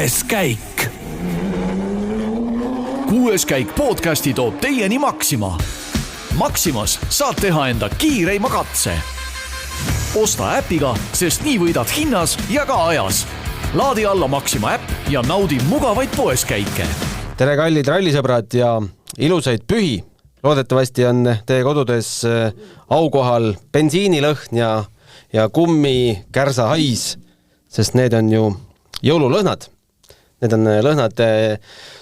Kuues käik. Kuues käik podcasti toob teieni Maxima. Maximas saad teha enda kiireima katse. Osta äpiga, sest nii võidad hinnas ja ka ajas. Laadi alla Maxima äpp ja naudi mugavaid poeskäike. Tere kallid rallisõbrad ja ilusaid pühi. Loodetavasti on teie kodudes aukohal bensiinilõhn ja kummi kärsa hais, sest need on ju jõululõhnad. Need on lõhnad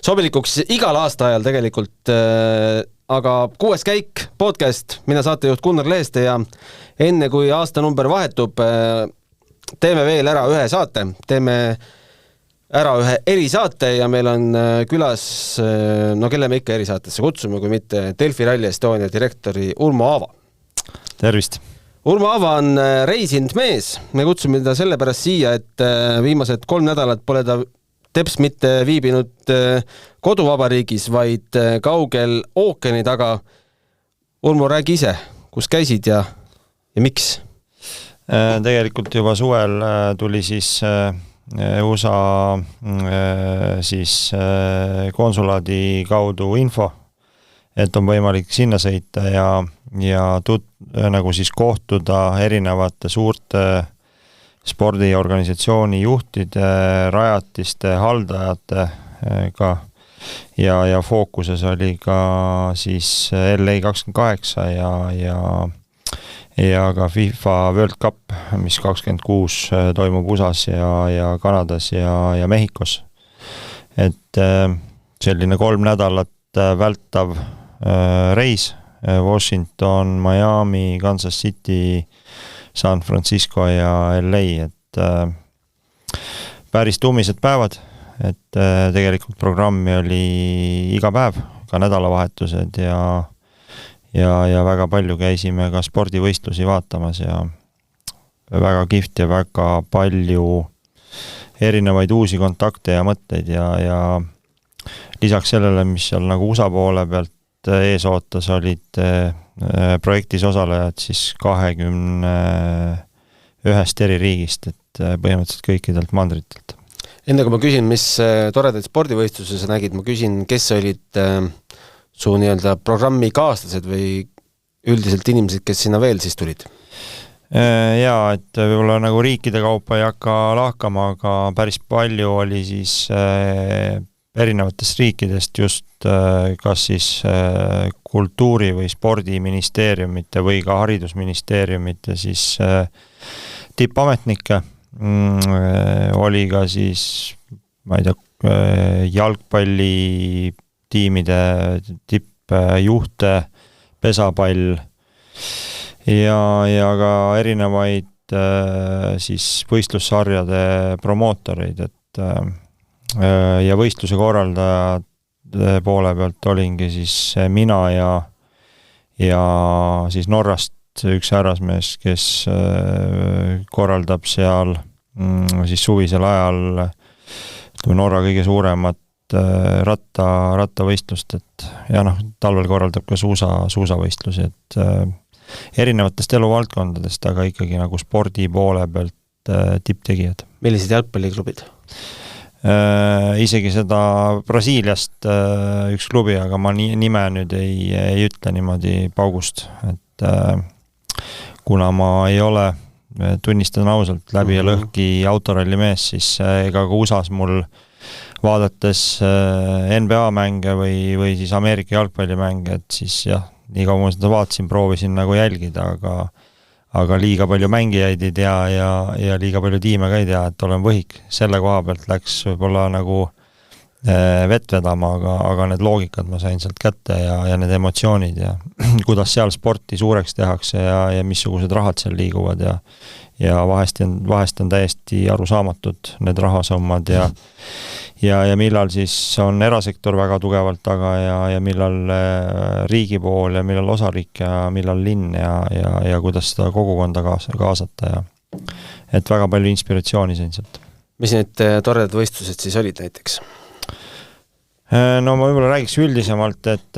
sobilikuks igal aastaajal tegelikult, aga Kuues käik podcast, mina saatejuht Gunnar Leeste ja enne kui aastanumber vahetub, teeme veel ära ühe saate, teeme ära ühe erisaate ja meil on külas, no kelle me ikka erisaatesse kutsume, kui mitte Delfi Rally Estonia direktori Urmo Aava. Tervist! Urmo Aava on reisinud mees. Me kutsume teda sellepärast siia, et viimased 3 nädalat pole ta teps mitte viibinud koduvabariigis, vaid kaugel ookeani taga. Urmo, räägi ise, kus käisid ja miks? Tegelikult juba suvel tuli siis USA siis konsulaadi kaudu info, et on võimalik sinna sõita ja nagu siis kohtuda erinevate suurte spordiorganisatsiooni juhtide, rajatiste, haldajatega ja fookuses oli ka siis LA 28 ja ka FIFA World Cup, mis 26 toimub USAs ja Kanadas ja Mehhikos. Et selline 3 nädalat vältav reis Washington, Miami, Kansas City, San Francisco ja LA, et päris tumised päevad, et tegelikult programmi oli iga päev, ka nädalavahetused ja väga palju käisime ka spordivõistlusi vaatamas ja väga kihvt ja väga palju erinevaid uusi kontakte ja mõtteid ja lisaks sellele, mis seal nagu USA poole pealt ees ootas, olid projektis osalejad siis 21 eri riigist, et põhimõtteliselt kõikidelt mandritelt. Enne kui ma küsin, mis toredaid spordivõistlusi sa nägid, ma küsin, kes olid su nii-öelda programmi kaaslased või üldiselt inimesed, kes sinna veel siis tulid? Jaa, et võib-olla nagu riikide kaupa ei hakka lahkama, aga päris palju oli siis erinevatest riikidest just kas siis kultuuri- või spordiministeeriumite või ka haridusministeeriumite siis tippametnikke. Oli ka siis, ma ei tea, jalgpallitiimide tippjuhte, pesapall ja ka erinevaid siis võistlussarjade promootoreid, et ja võistluse korraldajad poole pealt olingi siis mina ja siis Norrast üks härrasmees, kes korraldab seal siis suvisel ajal Norra kõige suuremat rattavõistlust, et ja talvel korraldab ka suusavõistlusi, et erinevatest eluvaldkondadest, aga ikkagi nagu spordi poole pealt tipptegijad. Millised jalgpalliklubid? Isegi seda Brasiiliast üks klubi, aga ma nime nüüd ei ütle niimoodi paugust, et kuna ma ei ole, tunnistan ausalt, läbi ja lõhki autoralli mees, siis ega ka USAs mul vaadates NBA mänge või siis Ameerika jalgpallimänge, et siis jah, nii kaua ma seda vaatasin, proovisin nagu jälgida, aga liiga palju mängijaid ei tea ja liiga palju tiime ka ei tea, et olen võhik. Selle koha pealt läks võib-olla nagu vett vedama, aga need loogikad ma sain sealt kätte ja need emotsioonid ja kuidas seal sporti suureks tehakse ja missugused rahad seal liiguvad ja vahest on täiesti arusaamatud need rahasummad ja millal siis on erasektor väga tugevalt taga ja millal riigi pool ja millal osariik ja millal linn ja kuidas seda kogukonda kaasata ja et väga palju inspiratsiooni sain sealt. Mis need toredad võistlused siis olid näiteks? No ma võib-olla räägiks üldisemalt, et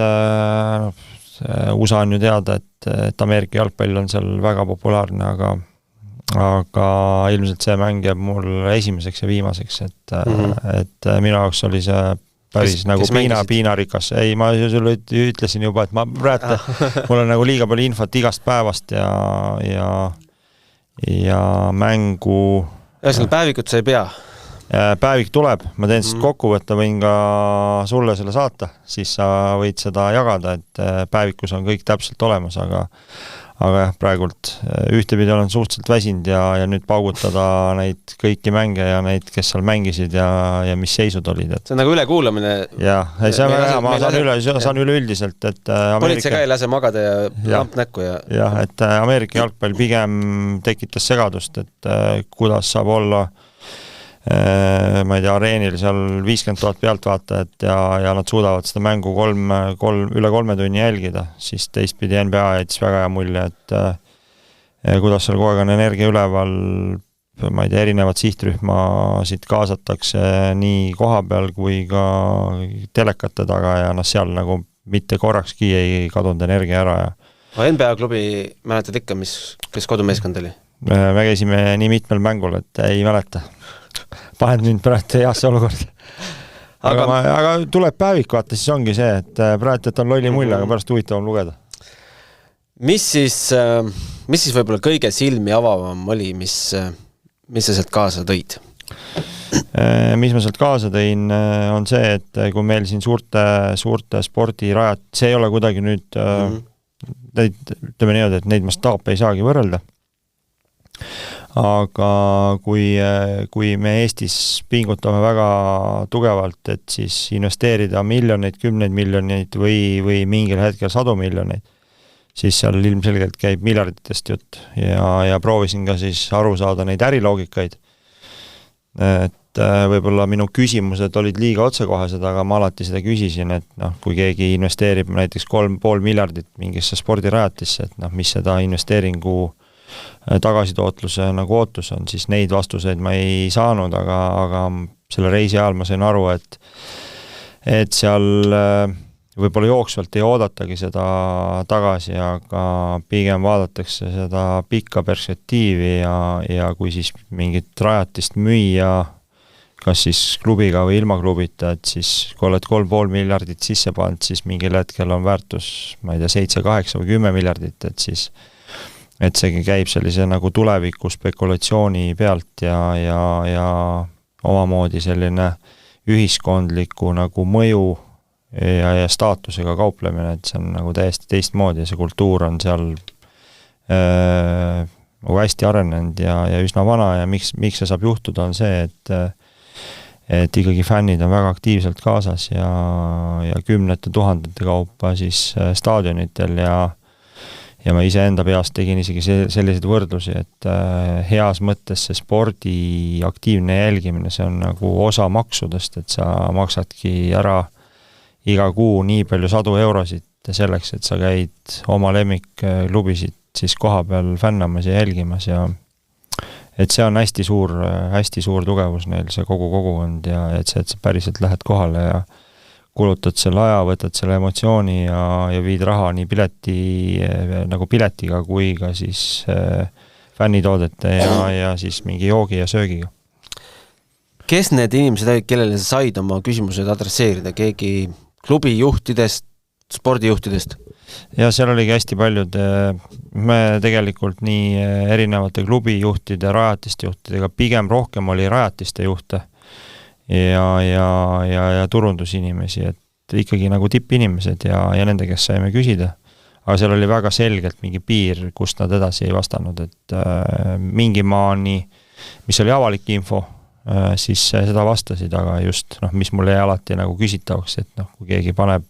USA on ju teada, et Ameerika jalgpall on seal väga populaarne, aga ilmselt see mäng jääb mul esimeseks ja viimaseks, et minu jaoks oli see päris nagu piinarikas. Ei, ma sulle ütlesin juba, et ma praegu, mul on nagu liiga palju infot igast päevast ja mängu... Ühesõnaga, päevikut sa ei pea? Päevik tuleb, ma teen siis kokkuvõtte, võin ka sulle selle saata, siis sa võid seda jagada, et päevikus on kõik täpselt olemas, aga jah, praegult ühtepidi olen suhteliselt väsinud ja nüüd paugutada neid kõiki mänge ja neid, kes seal mängisid ja mis seisud olid. Et... See on nagu ülekuulamine. Jah, see on väga hea, ma saan üleüldiselt, et politsei ka ei lase magada ja lamp näkku ja... Jah, et Ameerika jalgpall pigem tekitas segadust, et kuidas saab olla ma ei tea, areenil seal 50 000 pealtvaatajat ja nad suudavad seda mängu üle 3 tunni jälgida, siis teistpidi NBA jättis väga hea mulje, et kuidas seal kogu aeg on energia üleval, ma ei tea, erinevad sihtrühmasid kaasatakse nii koha peal kui ka telekate taga ja seal nagu mitte korrakski ei kadunud energia ära. NBA klubi mäletad ikka, kes kodumeeskond oli? Me käisime nii mitmel mängul, et ei mäleta. Paned nüüd praegu heasse olukord. Aga tuleb päevik, vaata, siis ongi see, et praegu on lolli mulje, aga pärast huvitavam lugeda. Mis siis võib-olla kõige silmi avavam oli, mis sa sealt kaasa tõid? Mis ma sealt kaasa tõin, on see, et kui meil siin suurte spordirajad, see ei ole kuidagi nüüd, ütleme niimoodi, et neid mastaape ei saagi võrrelda. Aga kui me Eestis pingutame väga tugevalt, et siis investeerida miljoneid, 10 miljoneid või mingil hetkel 100 miljoneid, siis seal ilmselgelt käib miljarditest jutt ja proovisin ka siis aru saada neid äriloogikaid. Et võib-olla minu küsimused olid liiga otsekohased, aga ma alati seda küsisin, et kui keegi investeerib näiteks 3,5 miljardit mingisse spordirajatisse, et mis seda investeeringu tagasitootluse nagu ootus on, siis neid vastuseid ma ei saanud, aga selle reisi ajal ma sain aru, et seal võib-olla jooksvalt ei oodatagi seda tagasi, aga pigem vaadatakse seda pikka perspektiivi ja kui siis mingit rajatist müüa, kas siis klubiga või ilma klubita, et siis kui oled 3,5 miljardit sisse pannud, siis mingil hetkel on väärtus, ma ei tea, 7, 8 või 10 miljardit, et seegi käib sellise nagu tuleviku spekulatsiooni pealt ja omamoodi selline ühiskondliku nagu mõju ja staatusega kauplemine, et see on nagu täiesti teistmoodi ja see kultuur on seal nagu hästi arenenud ja üsna vana ja miks see saab juhtuda, on see, et ikkagi fännid on väga aktiivselt kaasas ja 10 000 kaupa siis staadionitel ja ma ise enda peast tegin isegi selliseid võrdlusi, et heas mõttes see spordi aktiivne jälgimine, see on nagu osa maksudest, et sa maksadki ära iga kuu nii palju 100 eurosid selleks, et sa käid oma lemmikklubisid siis koha peal fännamas ja jälgimas ja et see on hästi suur tugevus neil, see kogu kogukond ja et sa päriselt lähed kohale ja kulutad selle aja, võtad selle emotsiooni ja viid raha nii piletiga kui ka siis fännitoodete ja siis mingi joogi ja söögiga. Kes need inimesed olid, kellele sa said oma küsimused adresseerida? Keegi klubijuhtidest, spordijuhtidest? Ja seal oligi hästi paljud. Me tegelikult nii erinevate klubijuhtide, rajatiste juhtidega, pigem rohkem oli rajatiste juhte ja turundusinimesi, et ikkagi nagu tippinimesed ja nende, kes saime küsida. Aga seal oli väga selgelt mingi piir, kust nad edasi ei vastanud, et mingi maani, mis oli avalik info, siis seda vastasid, aga just, mis mulle jäi alati nagu küsitavaks, et kui keegi paneb,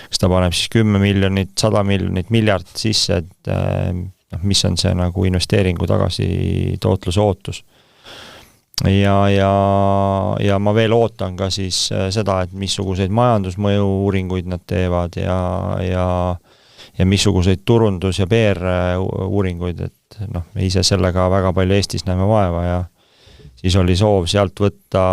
kas ta paneb siis 10 miljonit, 100 miljonit, miljard sisse, et mis on see nagu investeeringu tagasi tootluse ootus. Ja ma veel ootan ka siis seda, et missuguseid majandusmõju uuringuid nad teevad ja missuguseid turundus- ja PR uuringuid, et me ise sellega väga palju Eestis näeme vaeva ja siis oli soov sealt võtta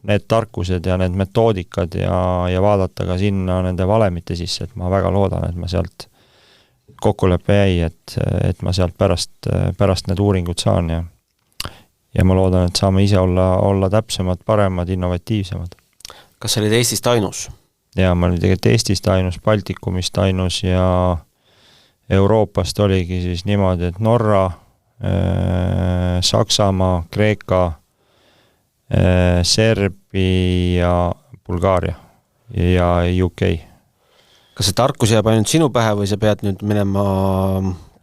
need tarkused ja need metoodikad ja vaadata ka sinna nende valemite sisse, et ma väga loodan, et ma sealt kokkulepe jäi, et ma sealt pärast need uuringud saan ja ma loodan, et saame ise olla täpsemad, paremad, innovatiivsemad. Kas sa olid Eestist ainus? Ja ma olin tegelikult Eestist ainus, Baltikumist ainus ja Euroopast oligi siis niimoodi, et Norra, Saksamaa, Kreeka, Serbia ja Bulgaaria ja UK. Kas see tarkus jääb ainult sinu pähe või sa pead nüüd minema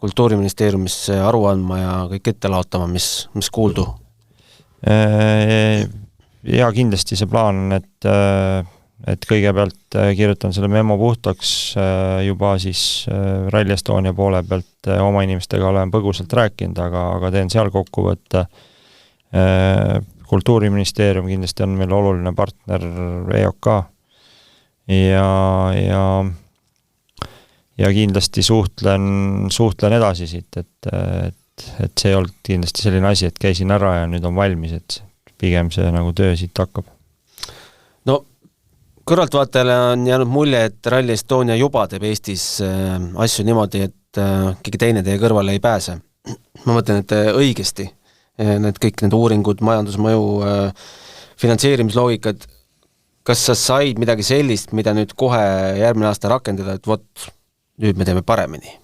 Kultuuriministeeriumisse aru andma ja kõik ette laotama, mis kuuldu? Ja kindlasti see plaan on, et kõigepealt kirjutan selle memo puhtaks juba siis Rally Estonia poole pealt oma inimestega olen põgusalt rääkinud, aga teen seal kokkuvõtte. Kultuuriministeerium kindlasti on meil oluline partner EOK ja kindlasti suhtlen edasi siit, et see ei olnud kindlasti selline asi, et käisin ära ja nüüd on valmis, et pigem see nagu töö siit hakkab. No kõrvaltvaatajale on jäänud mulje, et Rally Estonia juba teeb Eestis asju niimoodi, et keegi teine teie kõrvale ei pääse. Ma mõtlen, et õigesti. Kõik need uuringud, majandusmõju, finantseerimisloogikad, kas sa said midagi sellist, mida nüüd kohe järgmine aasta rakendada, et vot, nüüd me teeme paremini?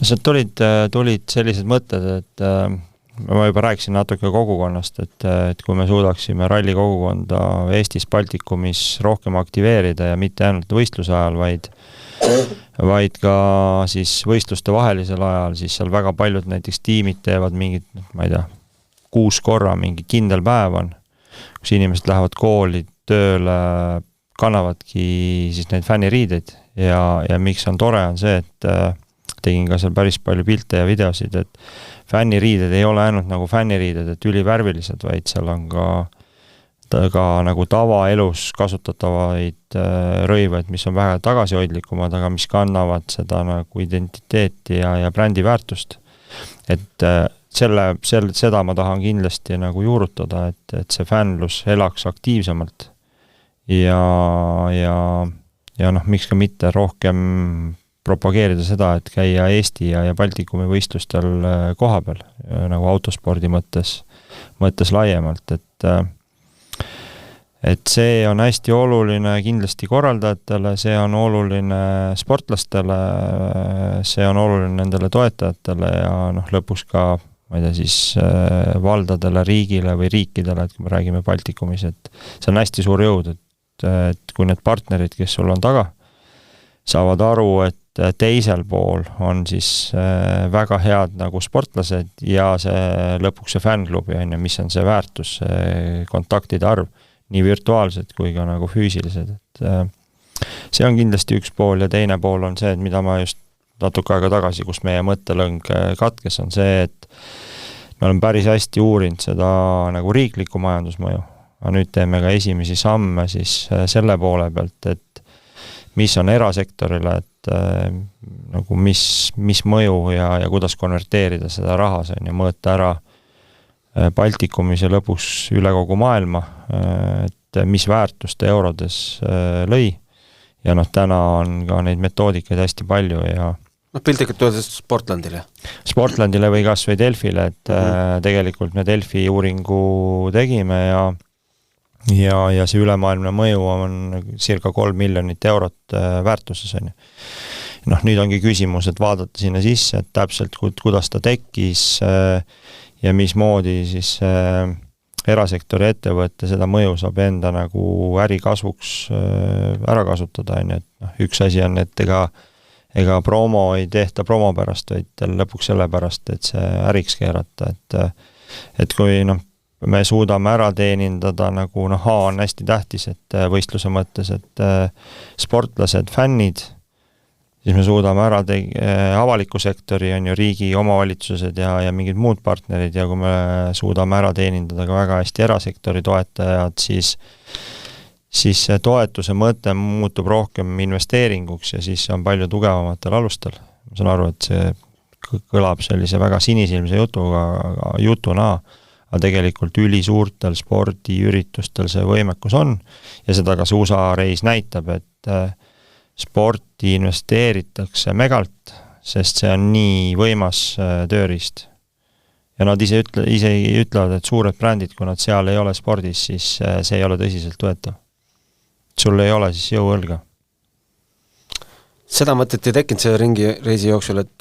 Sealt tulid sellised mõtted, et ma juba rääkisin natuke kogukonnast, et kui me suudaksime ralli kogukonda Eestis Baltikumis rohkem aktiveerida ja mitte ainult võistluse ajal, vaid ka siis võistluste vahelisel ajal, siis seal väga paljud näiteks tiimid teevad mingid, ma ei tea, 6 korra mingi kindel päev on, kus inimesed lähevad kooli, tööle, kannavadki siis neid fänniriideid ja miks on tore on see, et tegin ka seal päris palju pilte ja videosid, et fänniriided ei ole ainult nagu fänniriided, et ülivärvilised, vaid seal on ka nagu tavaelus kasutatavaid rõivaid, mis on väga tagasihoidlikumad, aga mis kannavad seda nagu identiteeti ja brändi väärtust. Et seda ma tahan kindlasti nagu juurutada, et see fännlus elaks aktiivsemalt ja miks ka mitte rohkem propageerida seda, et käia Eesti ja Baltikumi võistlustel koha peal, nagu autospordi mõttes laiemalt, et see on hästi oluline kindlasti korraldajatele, see on oluline sportlastele, see on oluline nendele toetajatele ja lõpuks ka, ma ei tea, siis valdadele, riigile või riikidele, et kui me räägime Baltikumis, et see on hästi suur jõud, et kui need partnerid, kes sul on taga, saavad aru, et teisel pool on siis väga head nagu sportlased ja see lõpuks see fännklubi on ja mis on see väärtus, see kontaktide arv, nii virtuaalsed kui ka nagu füüsilised, et see on kindlasti üks pool ja teine pool on see, et mida ma just natuke aega tagasi, kus meie mõttelõng katkes, on see, et me oleme päris hästi uurinud seda nagu riiklikku majandusmõju, aga nüüd teeme ka esimesi samme siis selle poole pealt, et mis on erasektorile, et nagu mis mõju ja kuidas konverteerida seda raha, see on ja mõõta ära Baltikumis ja lõpuks üle kogu maailma, et mis väärtust eurodes lõi ja täna on ka neid metoodikaid hästi palju ja piltlikult öeldes Sportlandile või kas või Delfile, et tegelikult me Delfi uuringu tegime ja see ülemaailmne mõju on circa 3 miljonit eurot väärtuses on ju. Nüüd ongi küsimus, et vaadata sinna sisse, et täpselt kuidas ta tekkis ja mismoodi siis erasektori ettevõtte seda mõju saab enda nagu ärikasvuks ära kasutada, on ju, et üks asi on, et ega promo ei tehta promo pärast, vaid lõpuks selle pärast, et see äriks keerata, et kui me suudame ära teenindada nagu on hästi tähtis, et võistluse mõttes, et sportlased, fännid, siis me suudame ära avaliku sektori, on ju riigi, omavalitsused ja mingid muud partnerid ja kui me suudame ära teenindada ka väga hästi erasektori toetajad, siis see toetuse mõte muutub rohkem investeeringuks ja siis on palju tugevamatel alustel. Ma saan aru, et see kõlab sellise väga sinisilmse jutuna, aga tegelikult ülisuurtel spordiüritustel see võimekus on ja seda ka see USA reis näitab, et sporti investeeritakse megalt, sest see on nii võimas tööriist. Ja nad ise ütlevad, et suured brändid, kui nad seal ei ole spordis, siis see ei ole tõsiselt võetav. Sul ei ole siis jõuõlga. Seda mõtet ei tekkinud see ringireisi jooksul, et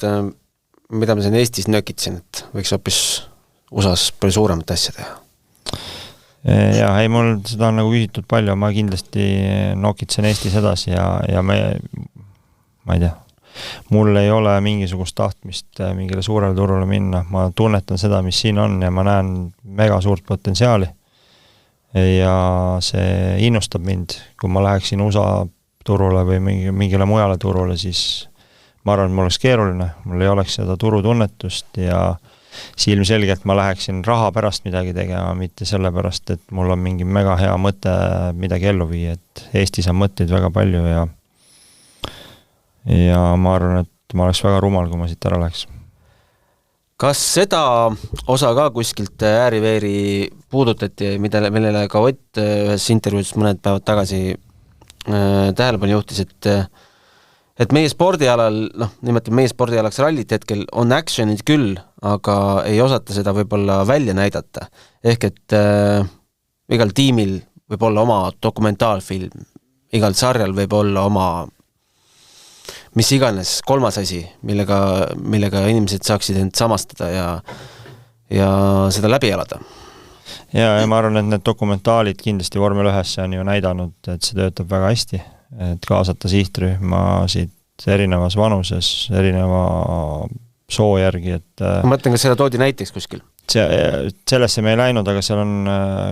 mida ma siin Eestis nökitsin, et võiks hoopis USAs palju suuremat asja teha. Ja, ei, mul seda on nagu küsitud palju, ma kindlasti nokitsen Eestis edasi ja ma ei tea, mul ei ole mingisugust tahtmist mingile suurele turule minna, ma tunnetan seda, mis siin on ja ma näen mega suurt potentsiaali ja see innustab mind, kui ma läheksin USA turule või mingile mujale turule, siis ma arvan, et mul oleks keeruline, mul ei oleks seda turutunnetust ja ilmselgelt ma läheksin raha pärast midagi tegema, mitte sellepärast, et mul on mingi mega hea mõte midagi ellu viia, et Eestis on mõtteid väga palju ja ma arvan, et ma oleks väga rumal, kui ma siit ära läheks. Kas seda osa ka kuskilt ääriveeri puudutati, millele ka Ott ühes intervjuus mõned päevad tagasi tähelepanu juhtis, et meie spordialal, nimetame meie spordialaks rallit hetkel, on actionid küll, aga ei osata seda võib-olla välja näidata. Ehk et igal tiimil võib olla oma dokumentaalfilm, igal sarjal võib olla oma mis iganes kolmas asi, millega inimesed saaksid end samastada ja seda läbi elada. Ja ma arvan, et need dokumentaalid kindlasti Vormel 1 on ju näidanud, et see töötab väga hästi, et kaasata sihtrühmasid erinevas vanuses, erineva soo järgi, et ma mõtlen, kas seda toodi näiteks kuskil? Sellesse me ei läinud, aga seal on,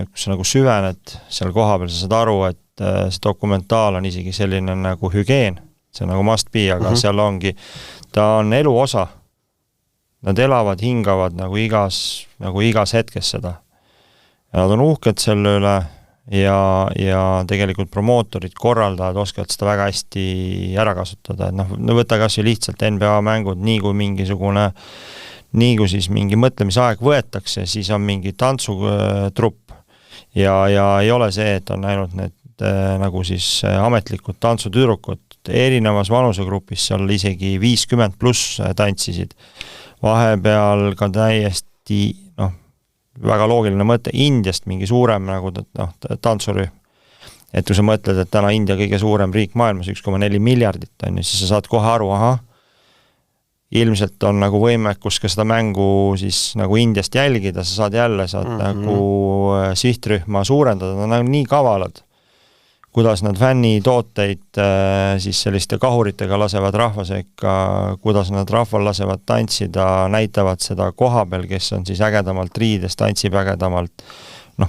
kus sa nagu süvened seal kohapeal, sa saad aru, et see dokumentaal on isegi selline nagu hügeen, see on nagu must be, aga seal ongi, ta on elu osa. Nad elavad, hingavad nagu igas hetkes seda. Ja nad on uhked selle üle ja tegelikult promootorid, korraldajad oskavad seda väga hästi ära kasutada. Et võta kas ju lihtsalt NBA mängud, nii kui siis mingi mõtlemisaeg võetakse, siis on mingi tantsutrupp ja ei ole see, et on ainult need nagu siis ametlikud tantsutüdrukud. Erinevas vanusegrupis seal isegi 50 pluss tantsisid. Vahepeal ka täiesti väga loogiline mõte, Indiast mingi suurem nagu tantsurühm. Et kui sa mõtled, et täna India kõige suurem riik maailmas 1,4 miljardit on, siis sa saad kohe aru, ilmselt on nagu võimekus ka seda mängu siis nagu Indiast jälgida, sa saad nagu sihtrühma suurendada, nad on nii kavalad, kuidas nad fännitooteid siis selliste kahuritega lasevad rahvasekka, kuidas nad rahval lasevad tantsida, näitavad seda koha peal, kes on siis ägedamalt riides, tantsib ägedamalt,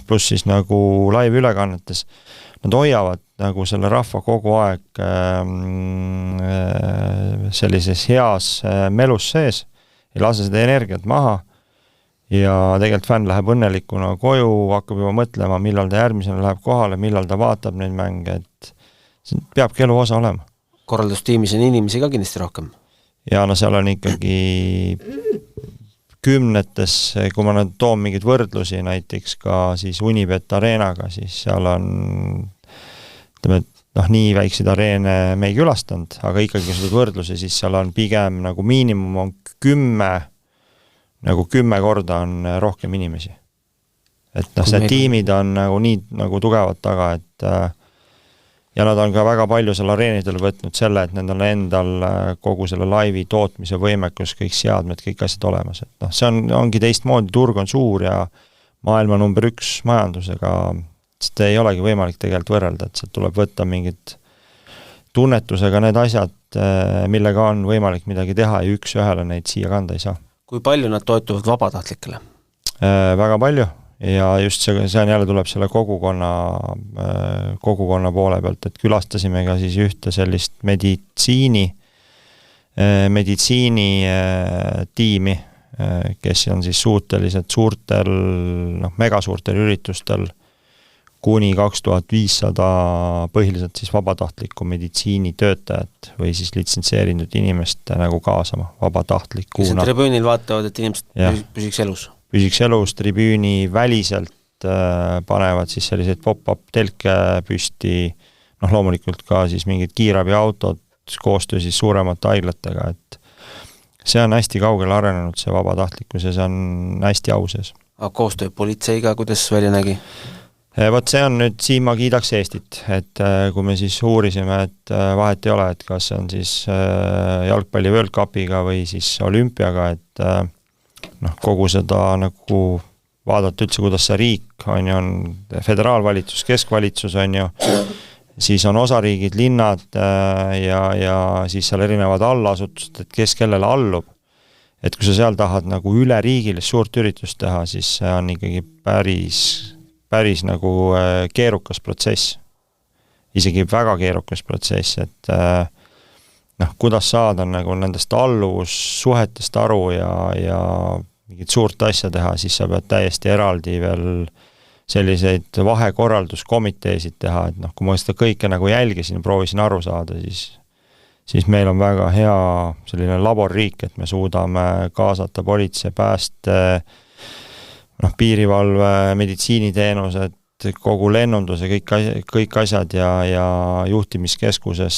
pluss siis nagu live ülekannetes. Nad hoiavad nagu selle rahva kogu aeg sellises heas melus sees, ei lase seda energiat maha ja tegelikult fänn läheb õnnelikuna koju, hakkab juba mõtlema, millal ta järgmisena läheb kohale, millal ta vaatab neid mänge, et see peabki elu osa olema. Korraldustiimis on inimesi ka kindlasti rohkem. Ja seal on ikkagi kümnetes, kui ma nüüd toon mingid võrdlusi näiteks ka siis Unibet Areenaga, siis seal on nii väikseid areene me ei külastanud, aga ikkagi kui seda võrdlusi, siis seal on pigem nagu miinimum on 10 korda on rohkem inimesi. Et see tiimid on nagu nii nagu tugevad taga, et ja nad on ka väga palju seal areenidel võtnud selle, et nendel endal kogu selle laivi tootmise võimekus, kõik seadmed, kõik asjad olemas. Et see ongi teistmoodi, turg on suur ja maailma number 1 majandusega, seda ei olegi võimalik tegelikult võrrelda, et sealt tuleb võtta mingid tunnetusega need asjad, millega on võimalik midagi teha ja üks ühele neid siia kanda ei saa. Kui palju nad toetuvad vabatahtlikele? Väga palju ja just see on jälle tuleb selle kogukonna poole pealt, et külastasime ka siis ühte sellist meditsiini tiimi, kes on siis suutelised suurtel, megasuurtel üritustel kuni 2500 põhiliselt siis vabatahtlikku meditsiinitöötajat või siis litsentseerinud inimest nagu kaasama vabatahtlikuna. Kes tribüünil vaatavad, et inimesed püsiks elus? Püsiks elus, tribüüni väliselt panevad siis selliseid pop-up telke püsti, loomulikult ka siis mingid kiirabiautod koostöö siis suuremate haiglatega, see on hästi kaugele arenenud, see vabatahtlikkus ja see on hästi au sees. Aga koostöö politseiga, kuidas välja nägi? Vot see on nüüd, siin ma kiidaks Eestit, et kui me siis uurisime, et vahet ei ole, et kas see on siis jalgpalli World Cupiga või siis olümpiaga, et kogu seda nagu vaadata üldse, kuidas see riik on föderaalvalitsus, keskvalitsus on ju, siis on osariigid, linnad ja siis seal erinevad allasutused, et kes kellele allub. Et kui sa seal tahad nagu üle riigilist suurt üritust teha, siis see on ikkagi päris nagu keerukas protsess. Isegi väga keerukas protsess, et kuidas saada nagu nendest alluvussuhetest aru ja mingit suurt asja teha, siis sa pead täiesti eraldi veel selliseid vahekorralduskomiteesid teha, et kui ma seda kõike nagu jälgisin ja proovisin aru saada, siis meil on väga hea selline laborriik, et me suudame kaasata politsei, pääste, piirivalve, meditsiiniteenused, kogu lennunduse, kõik asjad ja juhtimiskeskuses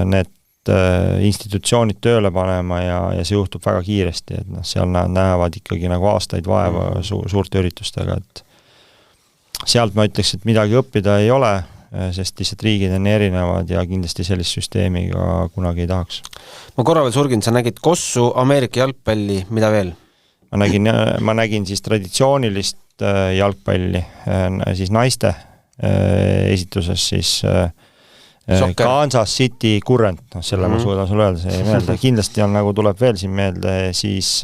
need institutsioonid tööle panema ja see juhtub väga kiiresti, et seal näevad ikkagi nagu aastaid vaeva suurte üritustega, et sealt ma ütleks, et midagi õppida ei ole, sest lihtsalt riigid on erinevad ja kindlasti sellist süsteemi ka kunagi ei tahaks. Ma korra veel surgin, sa nägid Kossu, Ameerika jalgpalli, mida veel? Ma nägin siis traditsioonilist jalgpalli, siis naiste esituses siis Soccer. Kansas City Current, selle ma suudan sulle öelda, see ei meelde. Kindlasti on, nagu tuleb veel siin meelde, siis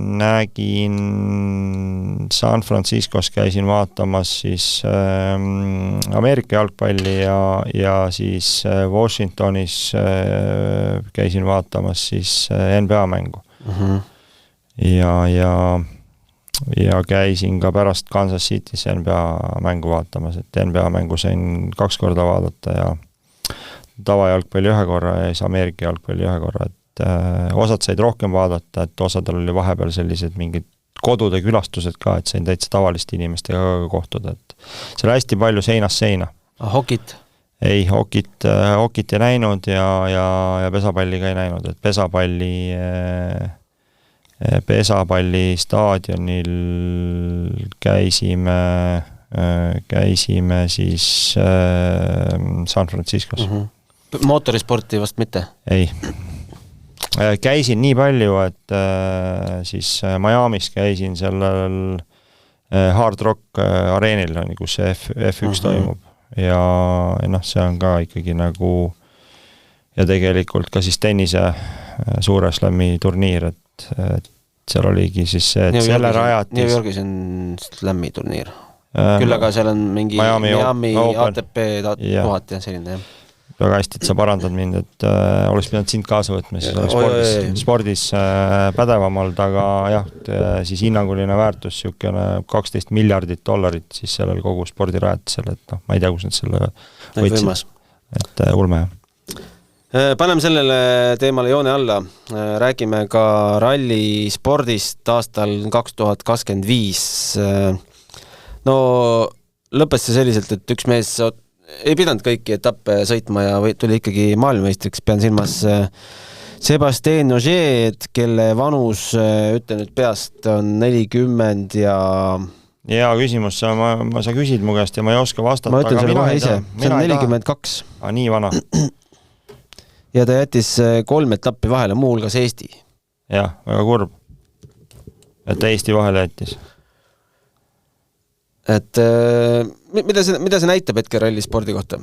nägin San Franciscos käisin vaatamas siis Ameerika jalgpalli ja siis Washingtonis käisin vaatamas siis NBA mängu. Ja käisin ka pärast Kansas City's NBA mängu vaatamas, et NBA mängu sain 2 korda vaadata ja tavajalgpalli 1 korra ja siis Ameerika jalgpalli 1 korra, et osad said rohkem vaadata, et osadel oli vahepeal sellised mingid kodude külastused ka, et sain täitsa tavaliste inimestega ka kohtuda, et see oli hästi palju seinast seina. Hokit? Ei, hokit ei näinud ja pesapalli ka ei näinud, et pesapalli staadionil käisime siis San Franciscos. Mootorisporti vast mitte? Ei. Käisin nii palju, et siis Miami's käisin sellel Hard Rock areenil, kus see F1 toimub. Ja see on ka ikkagi nagu ja tegelikult ka siis tennise suure slammi turniir, et seal oligi siis see, et selle rajatis New Yorgis on slammi turniir. Küll aga seal on mingi Miami ATP 1000 ja selline, jah. Väga hästi, et sa parandad mind, et oleks pidanud sind kaasa võtma, siis oleks spordis pädevam olnud, aga jah, siis hinnanguline väärtus siukene $12 miljardit, siis sellel kogu spordirajatisel, et ma ei tea, kus nad selle võtsid. Et ulme, jah. Paneme sellele teemale joone alla. Räägime ka rallispordist aastal 2025. No lõppes see selliselt, et üks mees ei pidanud kõiki etappe sõitma ja tuli ikkagi maailmameistriks. Pean silmas Sébastien Ogier, kelle vanus, ütlen nüüd peast, on 40 ja... Hea küsimus, sa küsid mu käest ja ma ei oska vastata. Ma ütlen selle kohe ise, see on 42. Nii vana. Ja ta jättis 3 etappi vahele, muu hulgas Eesti. Jah, väga kurb. Et ta Eesti vahele jättis. Et mida see näitab hetke rallispordi kohta?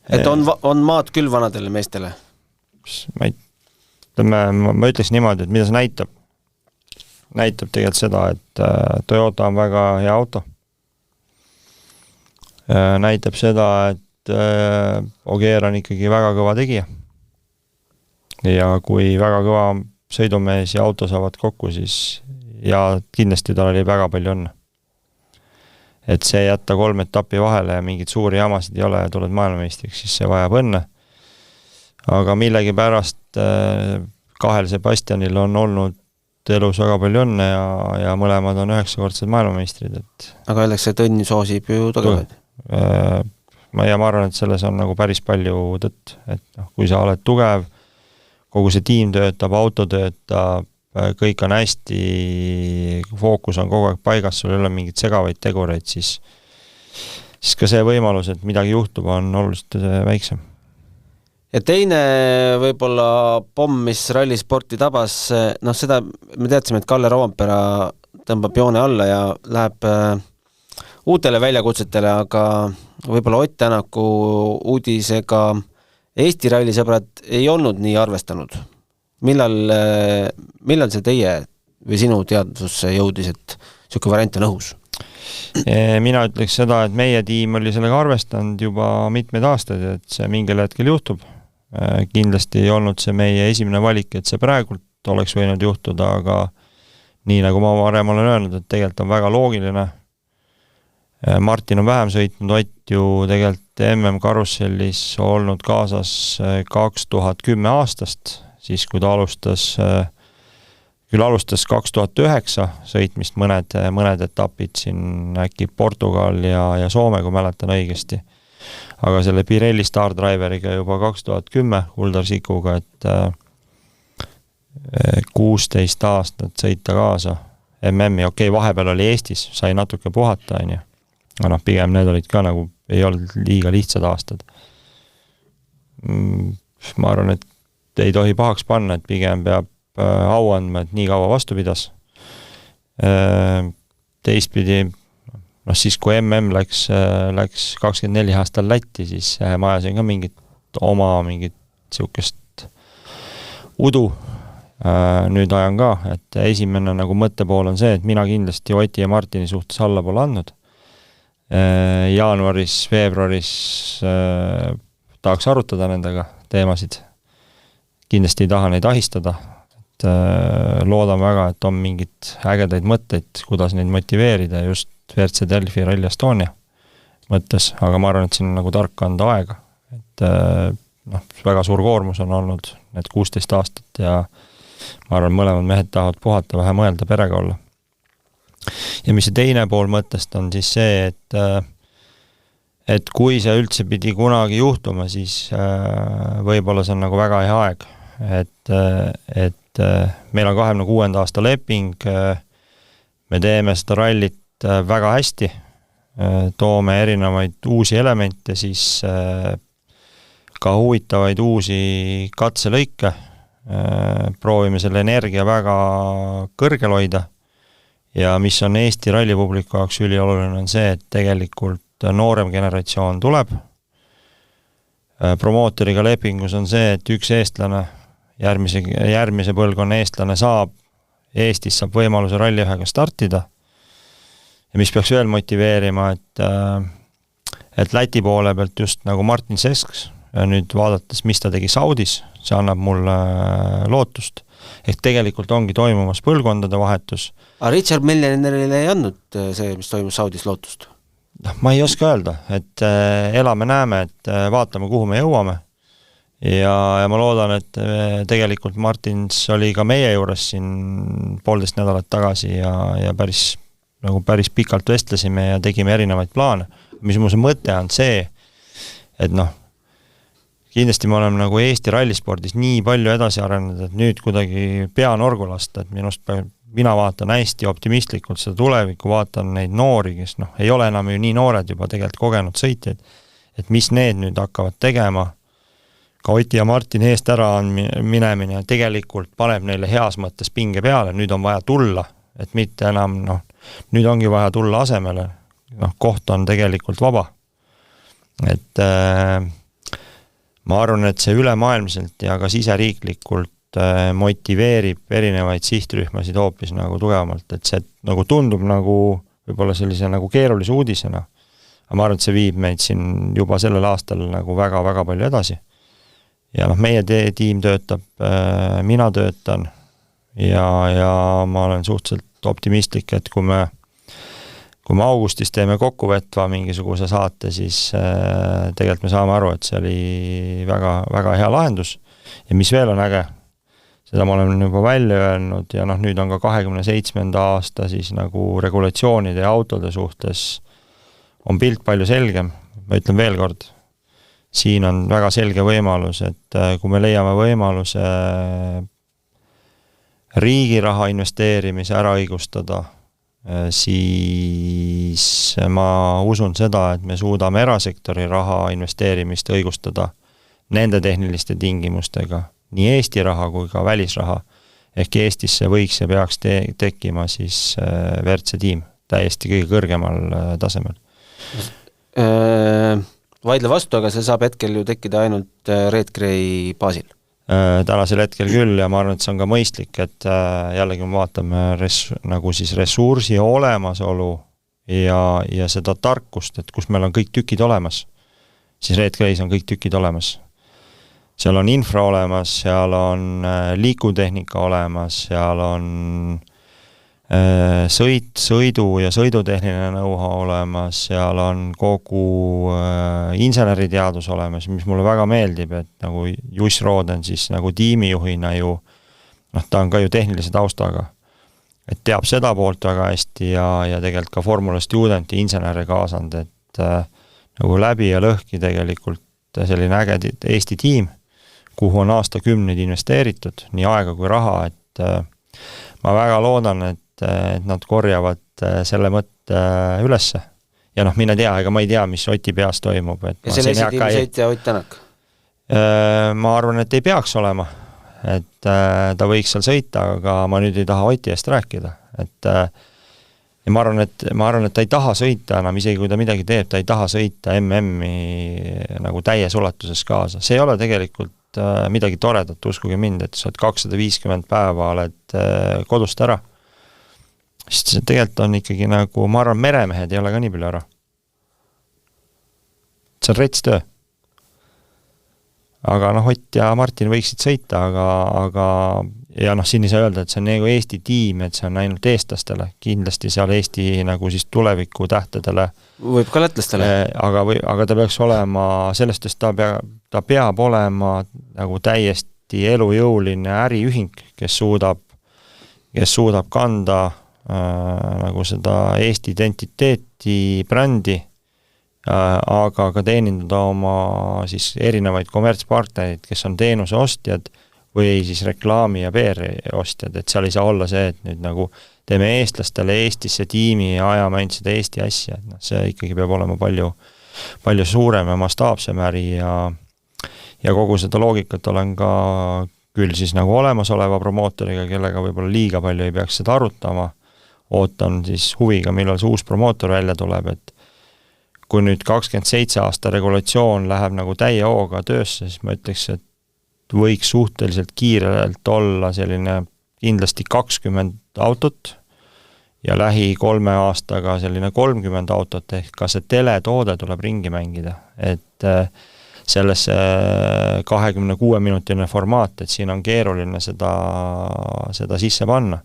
Et on maad küll vanadele meestele? Ma ütleks niimoodi, et mida see näitab? Näitab tegelikult seda, et Toyota on väga hea auto. Näitab seda, et Ogier on ikkagi väga kõva tegija. Ja kui väga kõva sõidumees ja auto saavad kokku, siis ja kindlasti tal oli väga palju õnne. Et see jätta 3 etappi vahele ja mingid suuri jamasid ei ole ja tuled maailmameistriks, siis see vajab õnne. Aga millegi pärast kahel Sebastianil on olnud elus väga palju õnne ja mõlemad on 9-kordsed maailmameistrid, et aga öeldakse, et õnn soosib ju tugevaid. Ma arvan, et selles on nagu päris palju tõtt, et kui sa oled tugev, kogu see tiim töötab, auto töötab, kõik on hästi, fookus on kogu aeg paigas, sul ei ole mingid segavaid tegureid, siis ka see võimalus, et midagi juhtub, on oluliselt väiksem. Ja teine võib-olla pomm, mis rallisporti tabas, seda me teadsime, et Kalle Roompera tõmbab joone alla ja läheb uutele väljakutsetele, aga võib-olla Ott Tänaku uudisega Eesti rallisõbrad ei olnud nii arvestanud. Millal see teie või sinu teadvusse jõudis, et selline variant on õhus? Mina ütleks seda, et meie tiim oli sellega arvestanud juba mitmeid aastaid, et see mingil hetkel juhtub. Kindlasti ei olnud see meie esimene valik, et see praegult oleks võinud juhtuda, aga nii nagu ma varem olen öelnud, et tegelikult on väga loogiline. Martin on vähem sõitnud, Ott ju tegelikult MM Karussellis olnud kaasas 2010 aastast, siis kui ta alustas 2009 sõitmist mõned etapid siin äkki Portugal ja Soome, kui mäletan õigesti. Aga selle Pirelli Star Driveriga juba 2010 Kuldar Sikuga, et 16 aastat sõita kaasa MM-i, vahepeal oli Eestis, sai natuke puhata, aga pigem need olid ka nagu, ei olnud liiga lihtsad aastad. Ma arvan, et ei tohi pahaks panna, et pigem peab au andma, et nii kaua vastu pidas. Teistpidi, siis kui MM läks 24 aastal Lätti, siis ma ajasin ka mingit siukest udu. Nüüd ajan ka, et esimene nagu mõttepool on see, et mina kindlasti Oti ja Martini suhtes alla pole andnud. Jaanuaris, veebruaris tahaks arutada nendega teemasid. Kindlasti ei taha neid ahistada. Et loodan väga, et on mingid ägedaid mõtteid, kuidas neid motiveerida just WRC Delfi Rally Estonia mõttes, aga ma arvan, et siin on nagu tark anda aega. Et väga suur koormus on olnud need 16 aastat ja ma arvan, mõlemad mehed tahavad puhata, vähe mõelda perega olla. Ja mis see teine pool mõttest on siis see, et kui see üldse pidi kunagi juhtuma, siis võib-olla see on nagu väga hea aeg. Et meil on 26. aasta leping, me teeme seda rallit väga hästi, toome erinevaid uusi elemente, siis ka huvitavaid uusi katselõike, proovime selle energia väga kõrgel hoida ja mis on Eesti rallipubliku jaoks ülioluline on see, et tegelikult noorem generatsioon tuleb. Promootoriga lepingus on see, et üks eestlane, järgmise põlvkonna eestlane Eestis saab võimaluse ralli ühega startida ja mis peaks veel motiveerima, et Läti poole pealt just nagu Martin Sesks ja nüüd vaadates, mis ta tegi Saudis, see annab mulle lootust. Ehk tegelikult ongi toimumas põlvkondade vahetus. Aga Richard Milnerile ei andnud see, mis toimus Saudis lootust? Ma ei oska öelda, et elame näeme, et vaatame, kuhu me jõuame. Ja ma loodan, et tegelikult Martins oli ka meie juures siin 1,5 nädalat tagasi ja päris pikalt vestlesime ja tegime erinevaid plaane. Mis mu see mõte on see, et kindlasti me oleme nagu Eesti rallispordis nii palju edasi arenenud, et nüüd kuidagi peanorgu lasta, et mina vaatan hästi optimistlikult seda tulevikku, vaatan neid noori, kes ei ole enam ju nii noored juba tegelikult kogenud sõitjad, et mis need nüüd hakkavad tegema, ka Oti ja Martin eest ära on minemine ja tegelikult paneb neile heas mõttes pinge peale, nüüd on vaja tulla, et mitte enam, nüüd ongi vaja tulla asemele, koht on tegelikult vaba. Et ma arvan, et see ülemaailmselt ja ka siseriiklikult motiveerib erinevaid sihtrühmasid hoopis nagu tugevamalt, et see nagu tundub nagu võib-olla sellise nagu keerulise uudisena. Aga ma arvan, et see viib meid siin juba sellel aastal nagu väga-väga palju edasi. Ja meie tiim töötab, mina töötan ja ma olen suhteliselt optimistlik, et kui me augustis teeme kokkuvõtva mingisuguse saate, siis tegelikult me saame aru, et see oli väga, väga hea lahendus. Ja mis veel on äge, seda ma olen juba välja öelnud ja noh, nüüd on ka 27. aasta siis nagu regulatsioonide ja autode suhtes on pilt palju selgem. Ma ütlen veel kord, siin on väga selge võimalus, et kui me leiame võimaluse riigi raha investeerimise ära õigustada, siis ma usun seda, et me suudame erasektori raha investeerimist õigustada nende tehniliste tingimustega, nii Eesti raha kui ka välisraha. Ehk Eestisse võiks ja peaks tekkima siis WRC tiim täiesti kõige kõrgemal tasemel. Vaidle vastu, aga see saab hetkel ju tekkida ainult Red Gray baasil. Tänasel hetkel küll ja ma arvan, et see on ka mõistlik, et jällegi me vaatame nagu siis ressursi olemasolu ja seda tarkust, et kus meil on kõik tükid olemas, siis Red Grays on kõik tükid olemas. Seal on infra olemas, seal on liikutehnika olemas, seal on sõidu ja sõidutehniline nõuha olemas, seal on kogu inseneriteadus olemas, mis mulle väga meeldib, et nagu Juss Rooden siis nagu tiimijuhina ju, ta on ka ju tehnilise taustaga, et teab seda poolt väga hästi ja tegelikult ka Formula Studenti insenere kaasand, et nagu läbi ja lõhki tegelikult selline äge Eesti tiim, kuhu on aastakümneid investeeritud, nii aega kui raha, et ma väga loodan, et nad korjavad selle mõtte ülesse. Ja noh, mine tea, ega ma ei tea, mis Oti peas toimub. Ja selle esitiimi sõitja Ott Tänak? Ma arvan, et ei peaks olema. Et ta võiks seal sõita, aga ma nüüd ei taha Oti eest rääkida. Ja ma arvan, et ta ei taha sõita enam, isegi kui ta midagi teeb, ta ei taha sõita MM-i nagu täies ulatuses kaasa. See ei ole tegelikult midagi toredat, uskuge mind, et sa oled 250 päeva oled kodust ära. Sest see tegelikult on ikkagi nagu, ma arvan, meremehed ei ole ka nii palju ära. See on rets töö. Aga noh, Ott ja Martin võiksid sõita, aga ja noh, siin ei saa öelda, et see on nagu Eesti tiim, et see on ainult eestlastele. Kindlasti seal Eesti nagu siis tuleviku tähtedele. Võib ka lätlastele. Aga ta peaks olema, sellest, et ta peab olema nagu täiesti elujõuline äriühing, kes suudab kanda nagu seda Eesti identiteeti, brändi, aga ka teenindada oma siis erinevaid kommertspartnerid, kes on teenuse ostjad või siis reklaami ja PR-ostjad, et seal ei saa olla see, et nüüd nagu teeme eestlastele Eestisse tiimi ja ajame ainult seda Eesti asja, et see ikkagi peab olema palju suurem ja mastaapsem äri ja kogu seda loogikat olen ka küll siis nagu olemasoleva promootoriga, kellega võib-olla liiga palju ei peaks seda arutama, ootan siis huviga, millal see uus promootor välja tuleb, et kui nüüd 27 aasta regulatsioon läheb nagu täie hooga töösse, siis ma ütleks, et võiks suhteliselt kiirelt olla selline kindlasti 20 autot ja lähi 3 aastaga selline 30 autot, ehk ka see teletoode tuleb ringi mängida, et sellesse 26-minutiline formaat, et siin on keeruline seda sisse panna.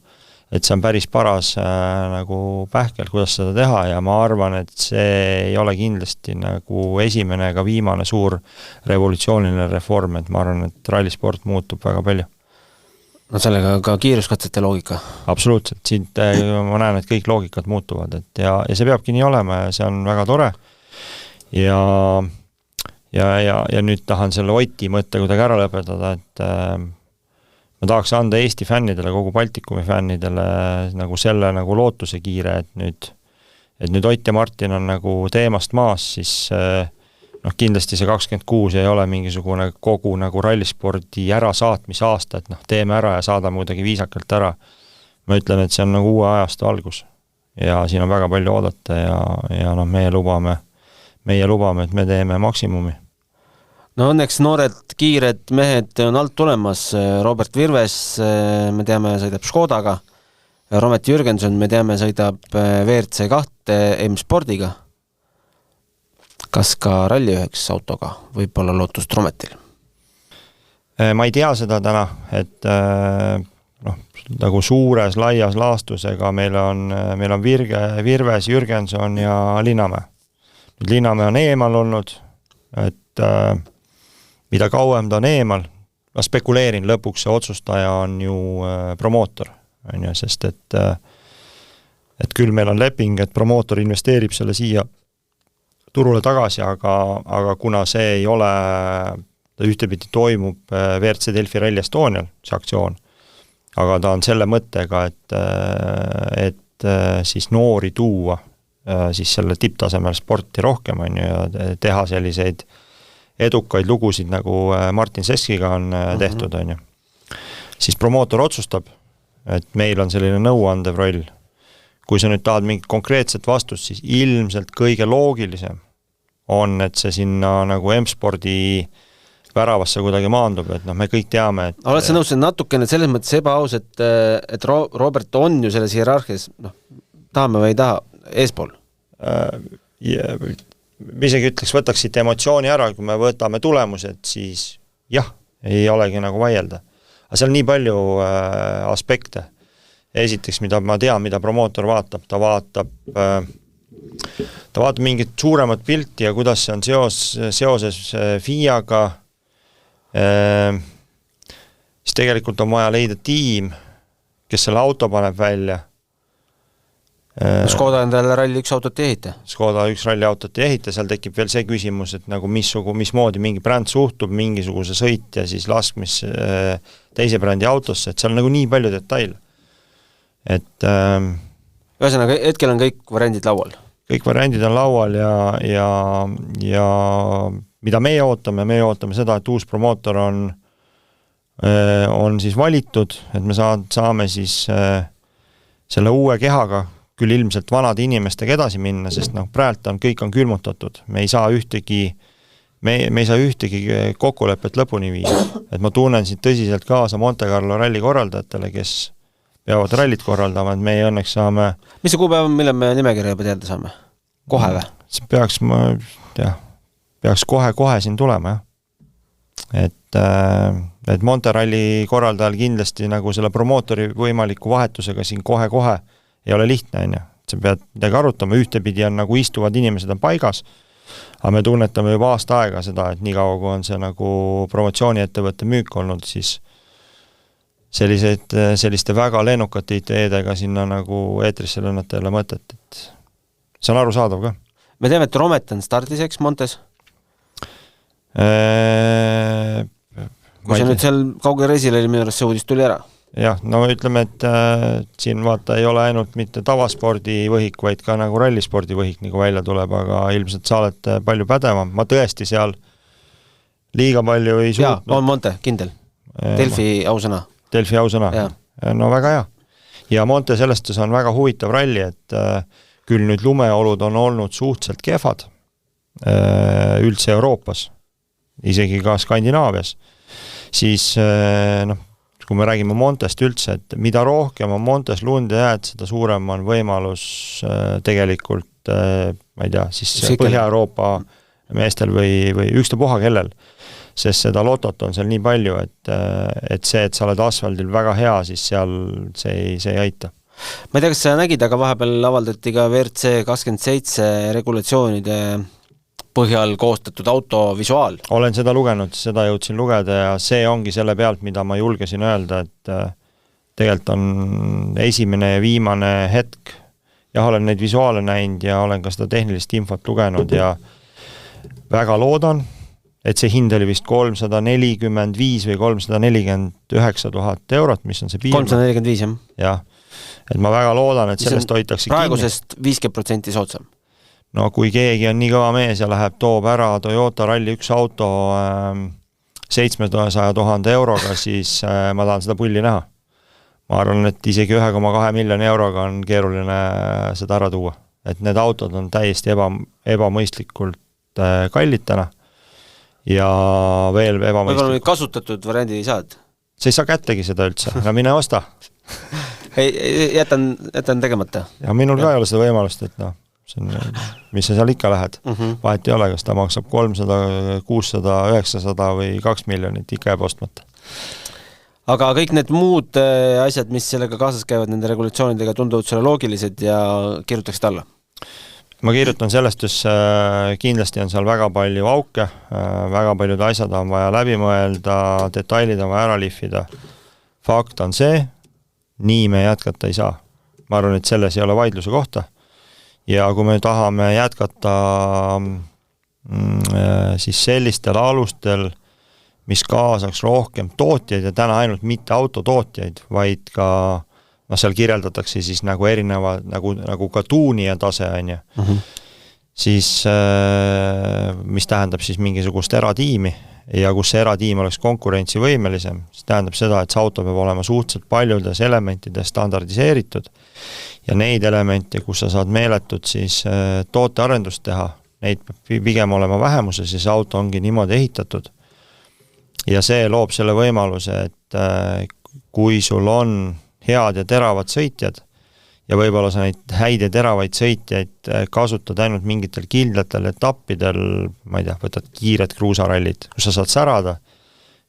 Et see on päris paras nagu pähkel, kuidas seda teha ja ma arvan, et see ei ole kindlasti nagu esimene ega viimane suur revolutsiooniline reform, et ma arvan, et rallisport muutub väga palju. No sellega ka kiiruskatsete loogika? Absoluutselt, siit ma näen, et kõik loogikad muutuvad, et ja see peabki nii olema ja see on väga tore ja nüüd tahan selle Oti mõtte kuidagi ära lõpetada, et ma tahaks anda Eesti fännidele, kogu Baltikumi fännidele nagu selle nagu lootuse kiire, et nüüd Ott ja Martin on nagu teemast maas, siis noh, kindlasti see 26 ei ole mingisugune kogu nagu rallispordi ärasaatmise aasta, et noh, teeme ära ja saadame kuidagi viisakalt ära. Ma ütlen, et see on nagu uue ajastu algus ja siin on väga palju oodata ja noh, meie lubame, et me teeme maksimumi. No õnneks noored, kiired mehed on alt tulemas. Robert Virves, me teame, sõidab Škodaga. Romet Jürgenson, me teame, sõidab WRC2 M-spordiga. Kas ka ralli üheks autoga võib olla lootust Rometil? Ma ei tea seda täna, et noh, nagu suures, laias laastusega meil on Virves, Jürgenson ja Linnamäe. Linnamäe on eemal olnud, et mida kauem ta on eemal, ma spekuleerin, lõpuks see otsustaja on ju promootor, on ju, sest et küll meil on leping, et promootor investeerib selle siia turule tagasi, aga kuna see ei ole, ta ühtepidi toimub WRC Delfi Rally Estonial, see aktsioon, aga ta on selle mõttega, et siis noori tuua siis selle tipptasemel sporti rohkem, on ju, ja teha selliseid edukaid lugusid, nagu Martin Seskiga on tehtud, on ju. Siis promootor otsustab, et meil on selline nõuandev roll. Kui sa nüüd tahad mingit konkreetset vastust, siis ilmselt kõige loogilisem on, et see sinna nagu M-spordi väravasse kuidagi maandub, et me kõik teame, et oled sa nõus, see natukene selles mõttes ebaaus, et Robert on ju selles hierarhias, tahame või ei taha, eespool? Ma isegi ütleks, võtaks siit emotsiooni ära, kui me võtame tulemused, siis jah, ei olegi nagu vaielda. Aga seal on nii palju aspekte. Esiteks, mida ma tean, mida promootor vaatab, ta vaatab mingit suuremat pilti ja kuidas see on seoses FIA-ga, siis tegelikult on vaja leida tiim, kes selle auto paneb välja. Škoda endale ralli üks autot ei ehita. Škoda üks ralli autot ei ehita, seal tekib veel see küsimus, et nagu mismoodi mingi bränd suhtub mingisuguse sõitja siis laskmis teise brändi autosse, et seal on nagu nii palju detaile. Et ühesõnaga, hetkel on kõik variandid laual? Kõik variandid on laual ja mida meie ootame seda, et uus promootor on siis valitud, et me saame siis selle uue kehaga küll ilmselt vanade inimestega edasi minna, sest praelt kõik on külmutatud. Me ei saa ühtegi kokkulepet lõpuni viia. Et ma tunnen siin tõsiselt kaasa Monte Carlo ralli korraldajatele, kes peavad rallit korraldama, et meie õnneks saame... Mis see kuupäev on, mille me nimekirja juba teada saame? Kohe või? See peaks kohe siin tulema, jah. Et Monte ralli korraldajal kindlasti nagu selle promootori võimaliku vahetusega siin kohe ei ole lihtne, on ju. Sa pead midagi arutama, ühtepidi on nagu istuvad inimesed on paigas, aga me tunnetame juba aasta aega seda, et nii kaua, kui on see nagu promotsiooniettevõtte müük olnud, siis selliste väga lennukate ideedega sinna nagu eetrisse lennata ei ole mõtet, et see on arusaadav ka. Me teeme, et Romet on stardiseks Montes? Kui see nüüd seal kaugel reisil oli, minu arust see uudis tuli ära? Jah, no ütleme, et siin vaata ei ole ainult mitte tavaspordivõhik, vaid ka nagu rallispordivõhik nagu välja tuleb, aga ilmselt sa oled palju pädevam. Ma tõesti seal liiga palju ei suutnud. Jaa, on Monte, kindel. Delfi ausõna. Delfi ausõna. No väga hea. Ja Monte sellest on väga huvitav ralli, et küll nüüd lumeolud on olnud suhteliselt kehvad üldse Euroopas, isegi ka Skandinaavias. Siis kui me räägime Montest üldse, et mida rohkem on Montes lund ja jääd, seda suurem on võimalus tegelikult, ma ei tea, siis Põhja-Euroopa meestel või ükstapuha kellel, sest seda lotot on seal nii palju, et see, et sa oled asfaldil väga hea, siis seal see ei aita. Ma ei tea, kas sa nägid, aga vahepeal avaldati ka WRC 27 regulatsioonide põhjal koostatud auto visuaal. Olen seda lugenud, seda jõudsin lugeda ja see ongi selle pealt, mida ma julgesin öelda, et tegelikult on esimene ja viimane hetk. Jah, olen neid visuaale näinud ja olen ka seda tehnilist infot lugenud ja väga loodan, et see hind oli vist 345 või 349 000 eurot, mis on see piir. 345, jah. Jah, et ma väga loodan, et sellest hoitakse praegusest 50% soodsam. No kui keegi on nii kõva mees ja toob ära Toyota Rally 1 auto 700 000 euroga, siis ma tahan seda pulli näha. Ma arvan, et isegi 1,2 miljoni euroga on keeruline seda ära tuua. Et need autod on täiesti ebamõistlikult kallid täna ja veel ebamõistlikult. Võib-olla kasutatud variandid ei saad? Sa ei saa kättegi seda üldse, no mine osta. Jätan tegemata. Ja minul ka ei ole seda võimalust, et mis sa seal ikka lähed. Vahet ei ole, kas ta maksab 300, 600, 900 või 2 miljonit, ikka jääb ostmata. Aga kõik need muud asjad, mis sellega kaasas käivad, nende regulatsioonidega tunduvad sulle loogilised ja kirjutaksid alla? ma kirjutan sellest, kus kindlasti on seal väga palju auke, väga paljud asjad on vaja läbi mõelda, detailid on vaja ära lihvida. Fakt on see, nii me jätkata ei saa. Ma arvan, et selles ei ole vaidluse kohta. Ja kui me tahame jätkata siis sellistel alustel, mis kaasaks rohkem tootjaid ja täna ainult mitte autotootjaid, vaid ka seal kirjeldatakse siis nagu erineva, nagu ka tuunija tase on ju. Siis mis tähendab siis mingisugust eratiimi ja kus see eratiim oleks konkurentsivõimelisem, siis tähendab seda, et see auto peab olema suhteliselt paljudes elementides standardiseeritud ja neid elemente, kus sa saad meeletud siis tootearendust teha, neid peab pigem olema vähemuses ja see auto ongi niimoodi ehitatud. Ja see loob selle võimaluse, et kui sul on head ja teravad sõitjad ja võib-olla sa neid häid ja teravaid sõitjaid kasutad ainult mingitel kindlatel etappidel, ma ei tea, võtad kiired kruusarallid, kus sa saad särada,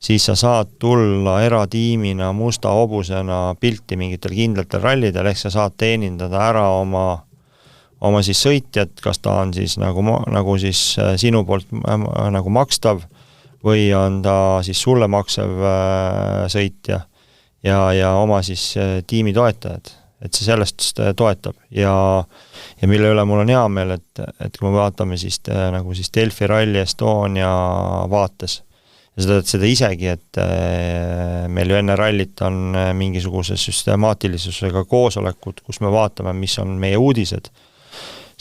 siis sa saad tulla eratiimina, musta hobusena pilti mingitel kindlatel rallidel, ehk sa saad teenindada ära oma siis sõitjad, kas ta on siis nagu siis sinu poolt nagu makstav või on ta siis sulle maksev sõitja ja oma siis tiimi toetajad, et see sellest toetab ja mille üle mul on hea meel, et kui me vaatame siis nagu siis Delfi Rally Estonia vaates ja seda isegi, et meil ju enne rallit on mingisuguse süstemaatilisusega koosolekud, kus me vaatame, mis on meie uudised,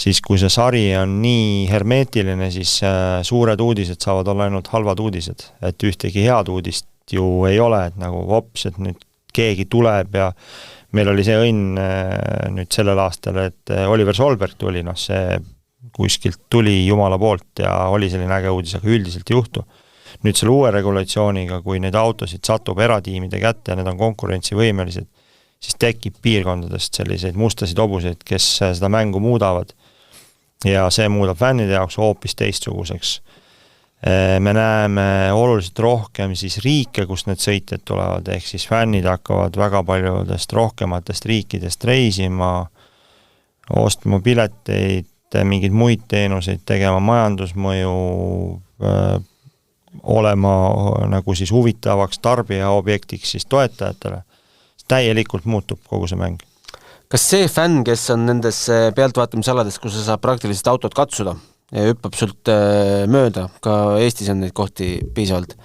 siis kui see sari on nii hermeetiline, siis suured uudised saavad olla ainult halvad uudised, et ühtegi head uudist ju ei ole, et nagu vops, et nüüd keegi tuleb ja meil oli see õnn nüüd sellel aastal, et Oliver Solberg tuli, see kuskilt tuli Jumala poolt ja oli selline äge uudis, aga üldiselt ei juhtu. Nüüd selle uue regulatsiooniga, kui neid autosid satub eratiimide kätte ja need on konkurentsivõimelised, siis tekib piirkondadest selliseid mustasid hobuseid, kes seda mängu muudavad ja see muudab fännide jaoks hoopis teistsuguseks. Me näeme oluliselt rohkem siis riike, kus need sõitjad tulevad, ehk siis fännid hakkavad väga paljudest rohkematest riikidest reisima, ostma pileteid, mingeid muid teenuseid, tegema majandusmõju, olema nagu siis huvitavaks tarbija objektiks siis toetajatele. Täielikult muutub kogu see mäng. Kas see fänn, kes on nendes pealtvaatamisalades, kus sa saab praktiliselt autot katsuda ja hüppab sult mööda, ka Eestis on neid kohti piisavalt,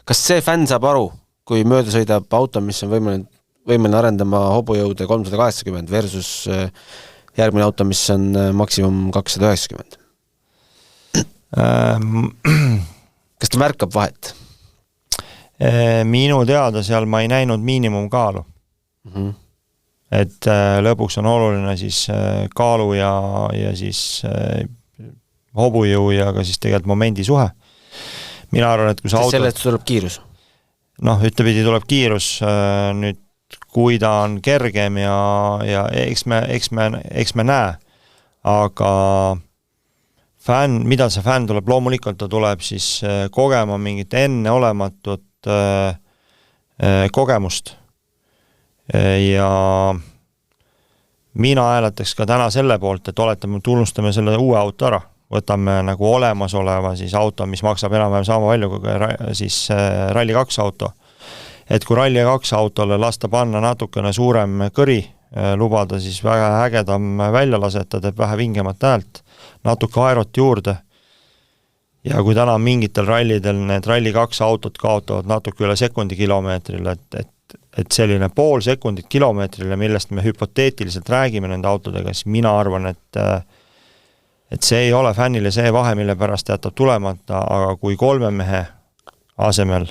kas see fänn saab aru, kui mööda sõidab auto, mis on võimeline arendama hobujõude 380 versus järgmine auto, mis on maksimum 290? Kas ta märkab vahet? Minu teada seal ma ei näinud miinimumkaalu. Et lõpuks on oluline siis kaalu ja siis hobujõu ja ka siis tegelikult momendi suhe. Mina arvan, et kui see auto... Sellest tuleb kiirus? Ühtepidi tuleb kiirus, nüüd kui ta on kergem ja eks me näe, aga mida see fänn tuleb, loomulikult ta tuleb siis kogema mingit enneolematut kogemust ja mina hääletaks ka täna selle poolt, et tunnustame selle uue auto ära, võtame nagu olemasoleva siis auto, mis maksab enam-vähem sama palju kui siis Rally 2 auto, et kui Rally 2 autole lasta panna natukene suurem kõri, lubada siis väga ägedam väljalaseta, teeb vähe vingemat häält, natuke aerot juurde ja kui täna mingitel rallidel need Rally 2 autot kaotavad natuke üle sekundi kilomeetril, et selline pool sekundit kilomeetrile, millest me hüpoteetiliselt räägime nende autodega, siis mina arvan, et see ei ole fännile see vahe, mille pärast jätab tulemata, aga kui 3 mehe asemel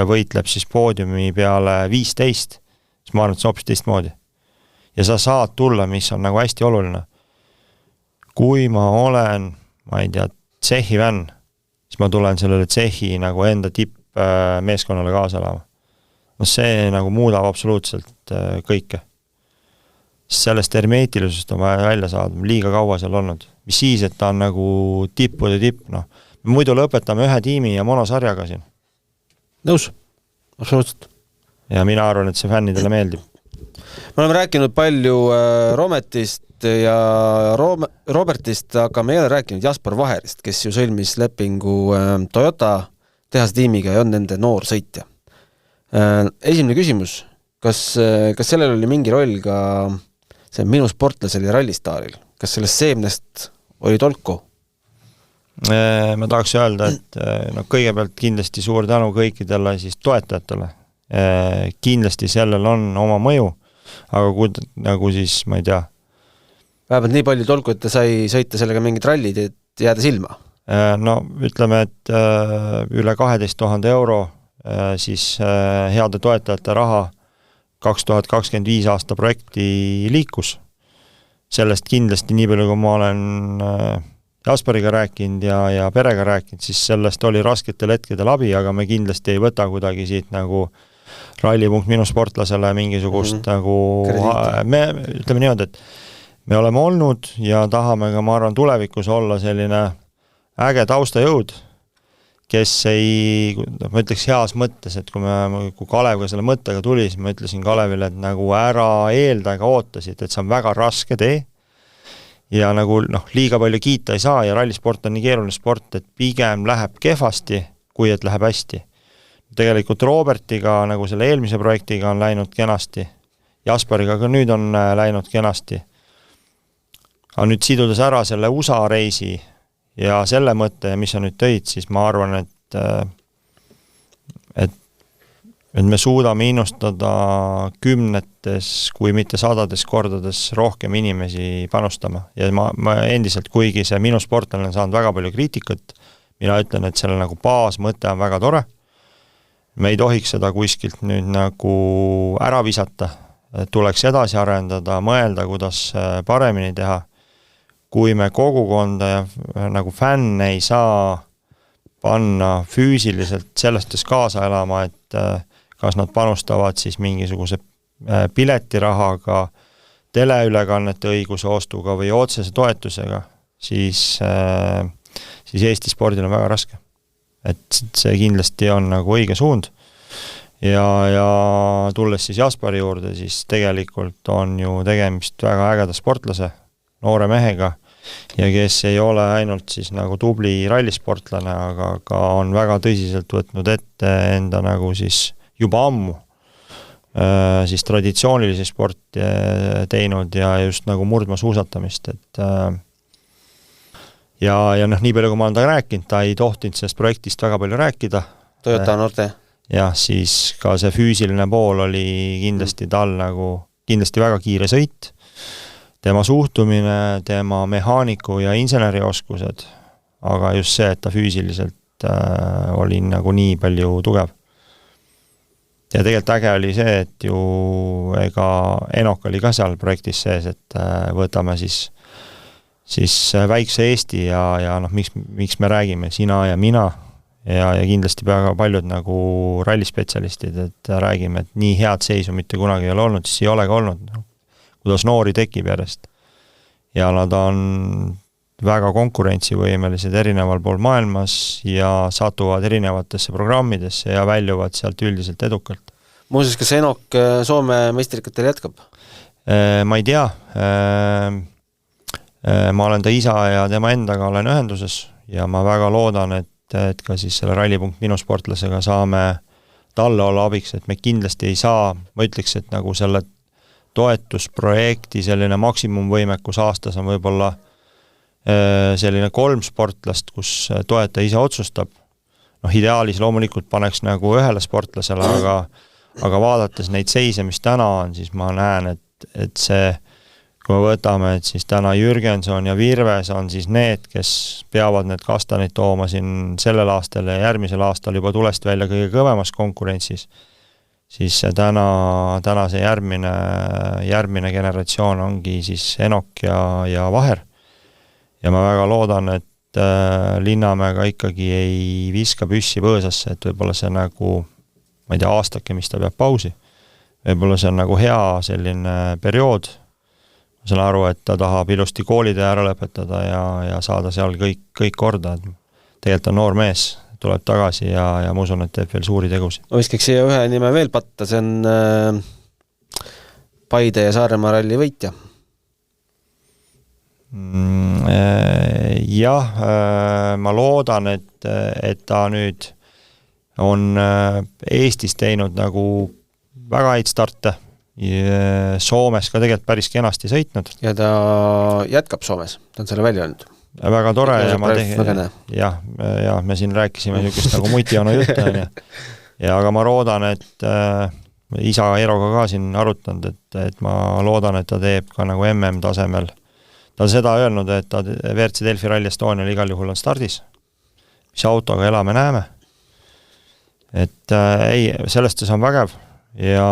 võitleb siis poodiumi peale 15, siis ma arvan, et see hoopis teistmoodi. Ja sa saad tulla, mis on nagu hästi oluline. Kui ma olen, ma ei tea, Tsehi fänn, siis ma tulen sellele Tsehi nagu enda tipp meeskonnale kaasa elama. See nagu muudab absoluutselt kõike. Sellest hermeetilisusest on vaja välja saada, liiga kaua seal olnud. Mis siis, et ta on nagu tippude tipp, Me muidu lõpetame ühe tiimi ja monosarjaga siin. Nõus, absoluutselt. Ja mina arvan, et see fännidele meeldib. Me oleme rääkinud palju Rometist, ja Robertist, aga me ei ole rääkinud Jasper Vaherist, kes ju sõlmis lepingu Toyota tehasetiimiga ja on nende noor sõitja. Esimene küsimus, kas sellel oli mingi roll ka see minu sportlasel ja rallistaaril? Kas sellest seemnest oli tolku? Ma tahaks öelda, et kõigepealt kindlasti suur tänu kõikidele siis toetajatele. Kindlasti sellel on oma mõju, aga nagu siis, ma ei tea. Vähemalt nii palju tolku, et ta sai sõita sellega mingid rallid, et jääda silma? No ütleme, et üle 12 000 euro siis heade toetajate raha 2025 aasta projekti liikus. Sellest kindlasti nii palju, kui ma olen Jasperiga rääkinud ja perega rääkinud, siis sellest oli rasketel hetkedel abi, aga me kindlasti ei võta kuidagi siit nagu rallipunkt minu sportlasele mingisugust nagu, me ütleme niimoodi, et me oleme olnud ja tahame ka, ma arvan, tulevikus olla selline äge taustajõud, kes ei, ma ütleks heas mõttes, et kui Kalev ka selle mõttega tuli, siis ma ütlesin Kalevile, et nagu ära eelda ega ootasid, et see on väga raske tee ja nagu liiga palju kiita ei saa ja rallisport on nii keeruline sport, et pigem läheb kehvasti, kui et läheb hästi. Tegelikult Robertiga, nagu selle eelmise projektiga on läinud kenasti, Jasperiga ka nüüd on läinud kenasti. Aga nüüd sidudes ära selle USA reisi ja selle mõtte, mis on nüüd tõid, siis ma arvan, et me suudame innustada kümnetes, kui mitte sadades kordades rohkem inimesi panustama. Ja ma endiselt, kuigi see minu sportlane on saanud väga palju kriitikat, mina ütlen, et selle nagu baasmõte on väga tore. Me ei tohiks seda kuskilt nüüd nagu ära visata, tuleks edasi arendada, mõelda, kuidas paremini teha. Kui me kogukonda ja nagu fänne ei saa panna füüsiliselt sellest kaasa elama, et kas nad panustavad siis mingisuguse piletirahaga, teleülekannete õiguse ostuga või otsese toetusega, siis Eesti spordil on väga raske. Et see kindlasti on nagu õige suund. Ja tulles siis Jasperi juurde, siis tegelikult on ju tegemist väga ägeda sportlase, noore mehega, ja kes ei ole ainult siis nagu tubli rallisportlane, aga ka on väga tõsiselt võtnud ette enda nagu siis juba ammu siis traditsioonilisi sporti teinud ja just nagu murdma suusatamist, et ja nii palju, kui ma olen ta rääkinud, ta ei tohtinud sellest projektist väga palju rääkida. Toyota noorte. Ja siis ka see füüsiline pool oli kindlasti tal nagu kindlasti väga kiire sõit, tema suhtumine, tema mehaaniku ja insenerioskused, aga just see, et ta füüsiliselt oli nagu nii palju tugev. Ja tegelikult äge oli see, et ju ega Enok oli ka seal projektis sees, et võtame siis väikse Eesti ja miks me räägime, sina ja mina ja kindlasti väga paljud nagu rallispetsialistid, et räägime, et nii head seisu mitte kunagi ei ole olnud, siis ei ole ka olnud, kuidas noori tekib järjest. Ja nad on väga konkurentsivõimelised erineval pool maailmas ja satuvad erinevatesse programmidesse ja väljuvad sealt üldiselt edukalt. Muuseas, kas Enok Soome meistrikatel jätkab? Ma ei tea. Ma olen ta isa ja tema endaga olen ühenduses ja ma väga loodan, et ka siis selle rallipunkt minu sportlasega saame talle olla abiks, et me kindlasti ei saa, ma ütleks, et nagu selle toetusprojekti selline maksimumvõimekus aastas on võib-olla selline 3 sportlast, kus toetaja ise otsustab. Ideaalis loomulikult paneks nagu ühele sportlasele, aga vaadates neid seise, mis täna on, siis ma näen, et see, kui me võtame, et siis täna Jürgenson ja Virves on siis need, kes peavad need kastanid tooma siin sellel aastal ja järgmisel aastal juba tulest välja kõige kõvemas konkurentsis, siis täna see järgmine generatsioon ongi siis Enok ja Vaher. Ja ma väga loodan, et Linnamäega ikkagi ei viska püssi põõsasse, et võib-olla see nagu, ma ei tea, aastake, mis ta peab pausi. Võib-olla see on nagu hea selline periood. Ma saan aru, et ta tahab ilusti koolide ära lõpetada ja saada seal kõik korda. Tegelikult on noor mees, tuleb tagasi ja ma usun, et teeb veel suuri tegusid. Viskaks siia ühe nime veel patta, see on Paide ja Saaremaa ralli võitja. Jah, ma loodan, et ta nüüd on Eestis teinud nagu väga häid starte, Soomes ka tegelikult päris kenasti sõitnud. Ja ta jätkab Soomes, ta on selle välja öelnud. Väga tore ja me siin rääkisime niisugust nagu mutiona juttu. Ja aga ma loodan, et isa Eeroga ka siin arutanud, et ma loodan, et ta teeb ka nagu MM tasemel. Ta on seda öelnud, et ta WRC Delfi Rally Estonial igal juhul on stardis. Mis autoga elame näeme. Et sellest on vägev ja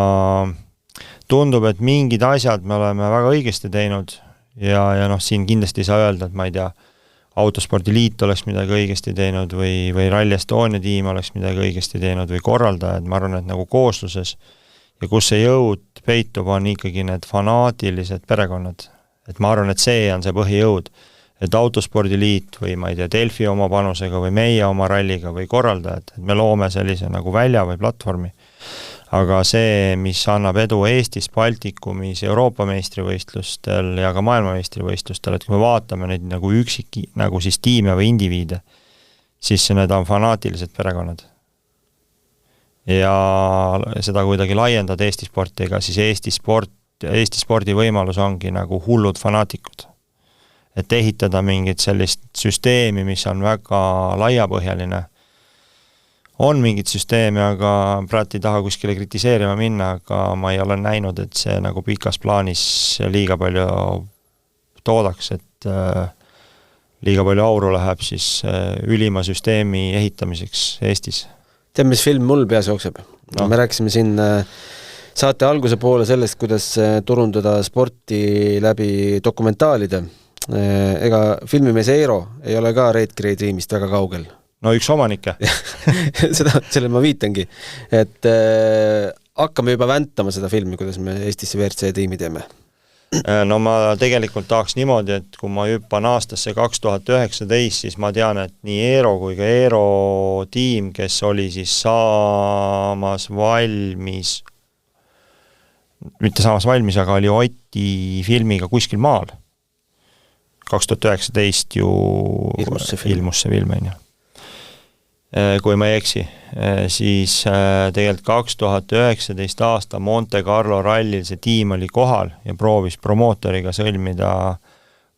tundub, et mingid asjad me oleme väga õigesti teinud ja siin kindlasti ei saa öelda, et ma ei tea, Autospordiliit oleks midagi õigesti teinud või Rally Estonia tiim oleks midagi õigesti teinud või korraldajad, ma arvan, et nagu koosluses ja kus see jõud peitub, on ikkagi need fanaatilised perekonnad. Et ma arvan, et see on see põhijõud, et Autospordiliit või ma ei tea, Delfi oma panusega või meie oma ralliga või korraldajad, et me loome sellise nagu välja või platvormi. Aga see, mis annab edu Eestis, Baltikumis, Euroopa meistrivõistlustel ja ka maailmameistrivõistlustel, et kui me vaatame neid nagu üksiki, nagu siis tiime või indiviide, siis need on fanaatilised perekonnad. Ja seda kuidagi laiendada Eesti sportiga, siis Eesti spordi võimalus ongi nagu hullud fanaatikud. Et ehitada mingit sellist süsteemi, mis on väga laiapõhjaline. On mingit süsteemi, aga praegu ei taha kuskile kritiseerima minna, aga ma ei ole näinud, et see nagu pikas plaanis liiga palju toodaks, et liiga palju auru läheb siis ülima süsteemi ehitamiseks Eestis. Tead, mis film mul peas jookseb? No. Me rääkisime siin saate alguse poole sellest, kuidas turundada sporti läbi dokumentaalide. Ega filmimees Eero ei ole ka Red Grey Dreamist väga kaugel. No üks omanikke. Selle ma viitangi, et hakkame juba väntama seda filmi, kuidas me Eestisse WRC tiimi teeme. No ma tegelikult tahaks niimoodi, et kui ma hüppan aastasse 2019, siis ma tean, et nii Eero kui ka Eero tiim, kes oli siis saamas valmis, mitte saamas valmis, aga oli Oti filmiga kuskil maal. 2019 ju ilmus see film, on ju. Kui ma ei eksi, siis tegelikult 2019 aasta Monte Carlo rallil see tiim oli kohal ja proovis promootoriga sõlmida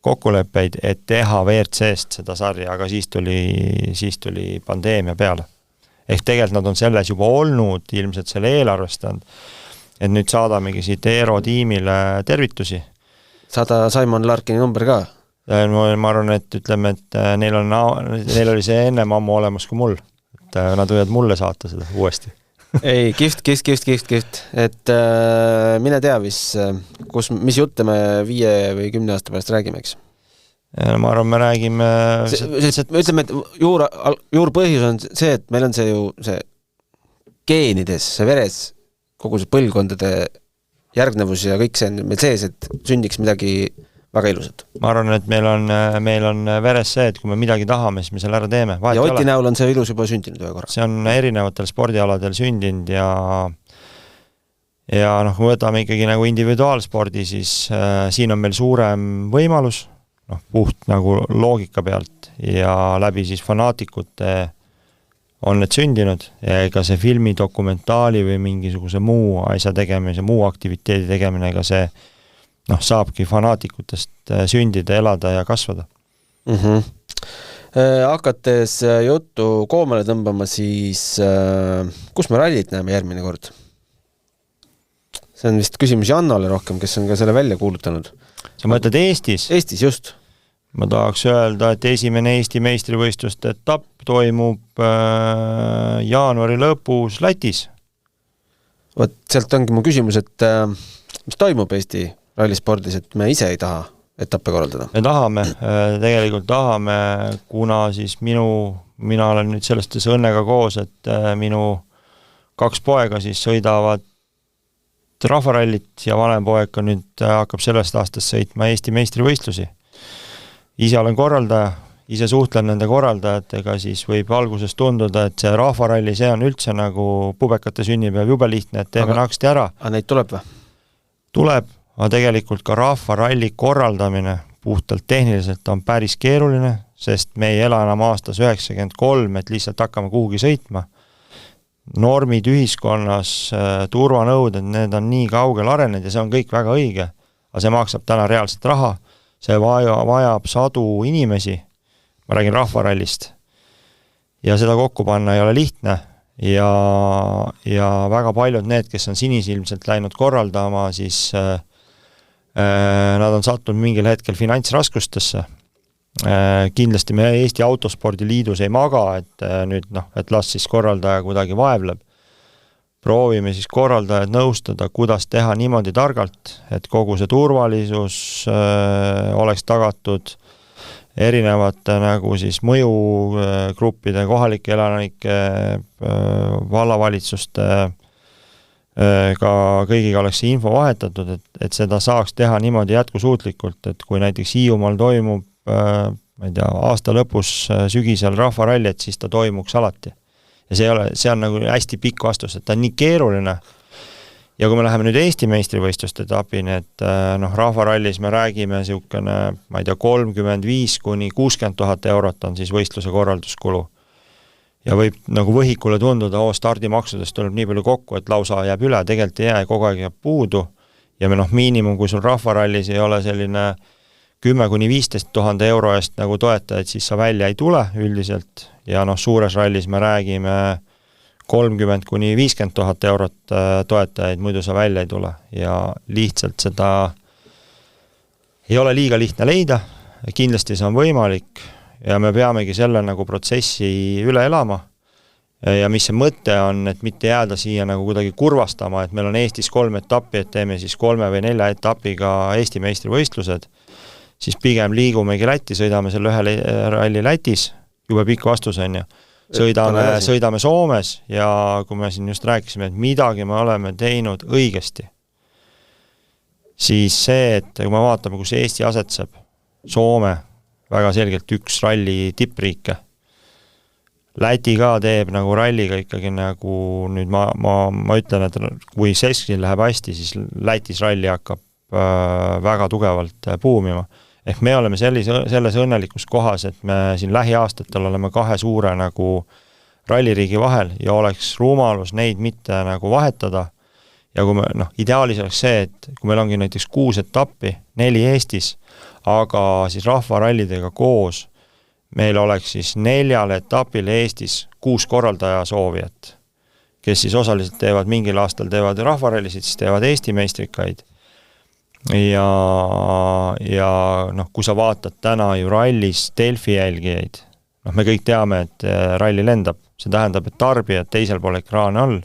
kokkuleppeid, et teha WRC-st seda sarja, aga siis tuli pandeemia peale. Ehk tegelikult nad on selles juba olnud, ilmselt selle eelarvestanud, et nüüd saadamegi siit Eero tiimile tervitusi. Saada Simon Larkini number ka? Ma arvan, et ütleme, et neil oli see ennem ammu olemas kui mul. Et nad võivad mulle saata seda uuesti. Ei, kift. Et mine tea, mis jutte me 5 või 10 aasta pärast räägime, eks? Ma arvan, me räägime... Ütleme, et juurpõhjus on see, et meil on see ju see geenides, see veres, kogu see põlvkondade järgnevus ja kõik see on meil sees, et sündiks midagi väga ilusat. Ma arvan, et meil on veres see, et kui me midagi tahame, siis me selle ära teeme. Ja Oti näol on see ilus juba sündinud ühe korra. See on erinevatel spordialadel sündinud ja kui võtame ikkagi nagu individuaalspordi, siis siin on meil suurem võimalus, puht nagu loogika pealt ja läbi siis fanaatikute on need sündinud ja ega see filmi dokumentaali või mingisuguse muu asja tegemise, muu aktiviteedi tegemine, ega see saabki fanaatikutest sündida, elada ja kasvada. Hakates juttu koomale tõmbama, siis kus me rallit näeme järgmine kord? See on vist küsimus Jannale rohkem, kes on ka selle välja kuulutanud. Sa mõtled Eestis? Eestis, just. Ma tahaks öelda, et esimene Eesti meistrivõistluste etapp toimub jaanuari lõpus Lätis. Võt, sealt ongi mu küsimus, et mis toimub Eesti rallispordis, et me ise ei taha etappe korraldada? Me tegelikult tahame, kuna siis mina olen nüüd sellest õnnega koos, et minu 2 poega siis sõidavad rahvarallit ja vanem poeg nüüd hakkab sellest aastast sõitma Eesti meistrivõistlusi. Ise olen korraldaja, ise suhtlen nende korraldajatega, siis võib alguses tunduda, et see rahvaralli, see on üldse nagu pubekate sünnipäev jube lihtne, et teeme naksti ära. Aga neid tuleb või? Tuleb, aga tegelikult ka rahvaralli korraldamine puhtalt tehniliselt on päris keeruline, sest me ei ela enam aastas 93, et lihtsalt hakkame kuhugi sõitma. Normid ühiskonnas, turvanõuded, need on nii kaugel arenenud ja see on kõik väga õige, aga see maksab täna reaalselt raha, see vajab sadu inimesi, ma räägin rahvarallist, ja seda kokku panna ei ole lihtne ja väga paljud need, kes on sinisilmselt läinud korraldama, siis nad on sattunud mingil hetkel finantsraskustesse. Kindlasti me Eesti Autospordi Liidus ei maga, et nüüd et las siis korraldaja kuidagi vaevleb. Proovime siis korraldajad nõustada, kuidas teha niimoodi targalt, et kogu see turvalisus oleks tagatud erinevate nagu siis mõjugruppide, kohalike elanike, vallavalitsuste, ka kõigiga oleks see info vahetatud, et seda saaks teha niimoodi jätkusuutlikult, et kui näiteks Hiiumaal toimub ma ei tea, aasta lõpus sügisel rahvaralli, et siis ta toimuks alati. Ja see on nagu hästi pikk vastus, et ta on nii keeruline. Ja kui me läheme nüüd Eesti meistrivõistluste etapini, et rahvarallis me räägime siukene, ma ei tea, 35 kuni 60 000 eurot on siis võistluse korralduskulu. Ja võib nagu võhikule tunduda, stardimaksudest tuleb nii palju kokku, et lausa jääb üle, tegelikult ei jää, kogu aeg jääb puudu. Ja me miinimum, kui sul rahvarallis ei ole selline 10 kuni 15 000 euro eest nagu toetajaid, siis sa välja ei tule üldiselt. Ja suures rallis me räägime 30 kuni 50 000 eurot toetajaid, muidu sa välja ei tule. Ja lihtsalt seda ei ole liiga lihtne leida, kindlasti see on võimalik ja me peamegi selle nagu protsessi üle elama. Ja mis see mõte on, et mitte jääda siia nagu kuidagi kurvastama, et meil on Eestis 3 etappi, et teeme siis 3 või 4 etapiga Eesti meistrivõistlused, siis pigem liigumegi Lätti, sõidame selle ühe ralli Lätis, jube pikk vastus on ju. Sõidame Soomes ja kui me siin just rääkisime, et midagi me oleme teinud õigesti, siis see, et kui me vaatame, kus Eesti asetseb, Soome, väga selgelt üks ralli tippriike, Läti ka teeb nagu ralliga ikkagi nagu nüüd ma ütlen, et kui Seskil läheb hästi, siis Lätis ralli hakkab väga tugevalt puumima. Ehk me oleme selles õnnelikus kohas, et me siin lähiaastatel oleme 2 suure nagu ralliriigi vahel ja oleks rumalus neid mitte nagu vahetada. Ja kui me, ideaalis oleks see, et kui meil ongi näiteks 6 etappi, 4 Eestis, aga siis rahvarallidega koos, meil oleks siis 4 etapil Eestis 6 korraldaja soovijat, kes siis osaliselt teevad mingil aastal teevad rahvarallisid, siis teevad Eesti meistrikaid. Ja kui sa vaatad täna ju rallis Delfi jälgijaid, me kõik teame, et ralli lendab, see tähendab, et tarbijad teisel pool ekraani all,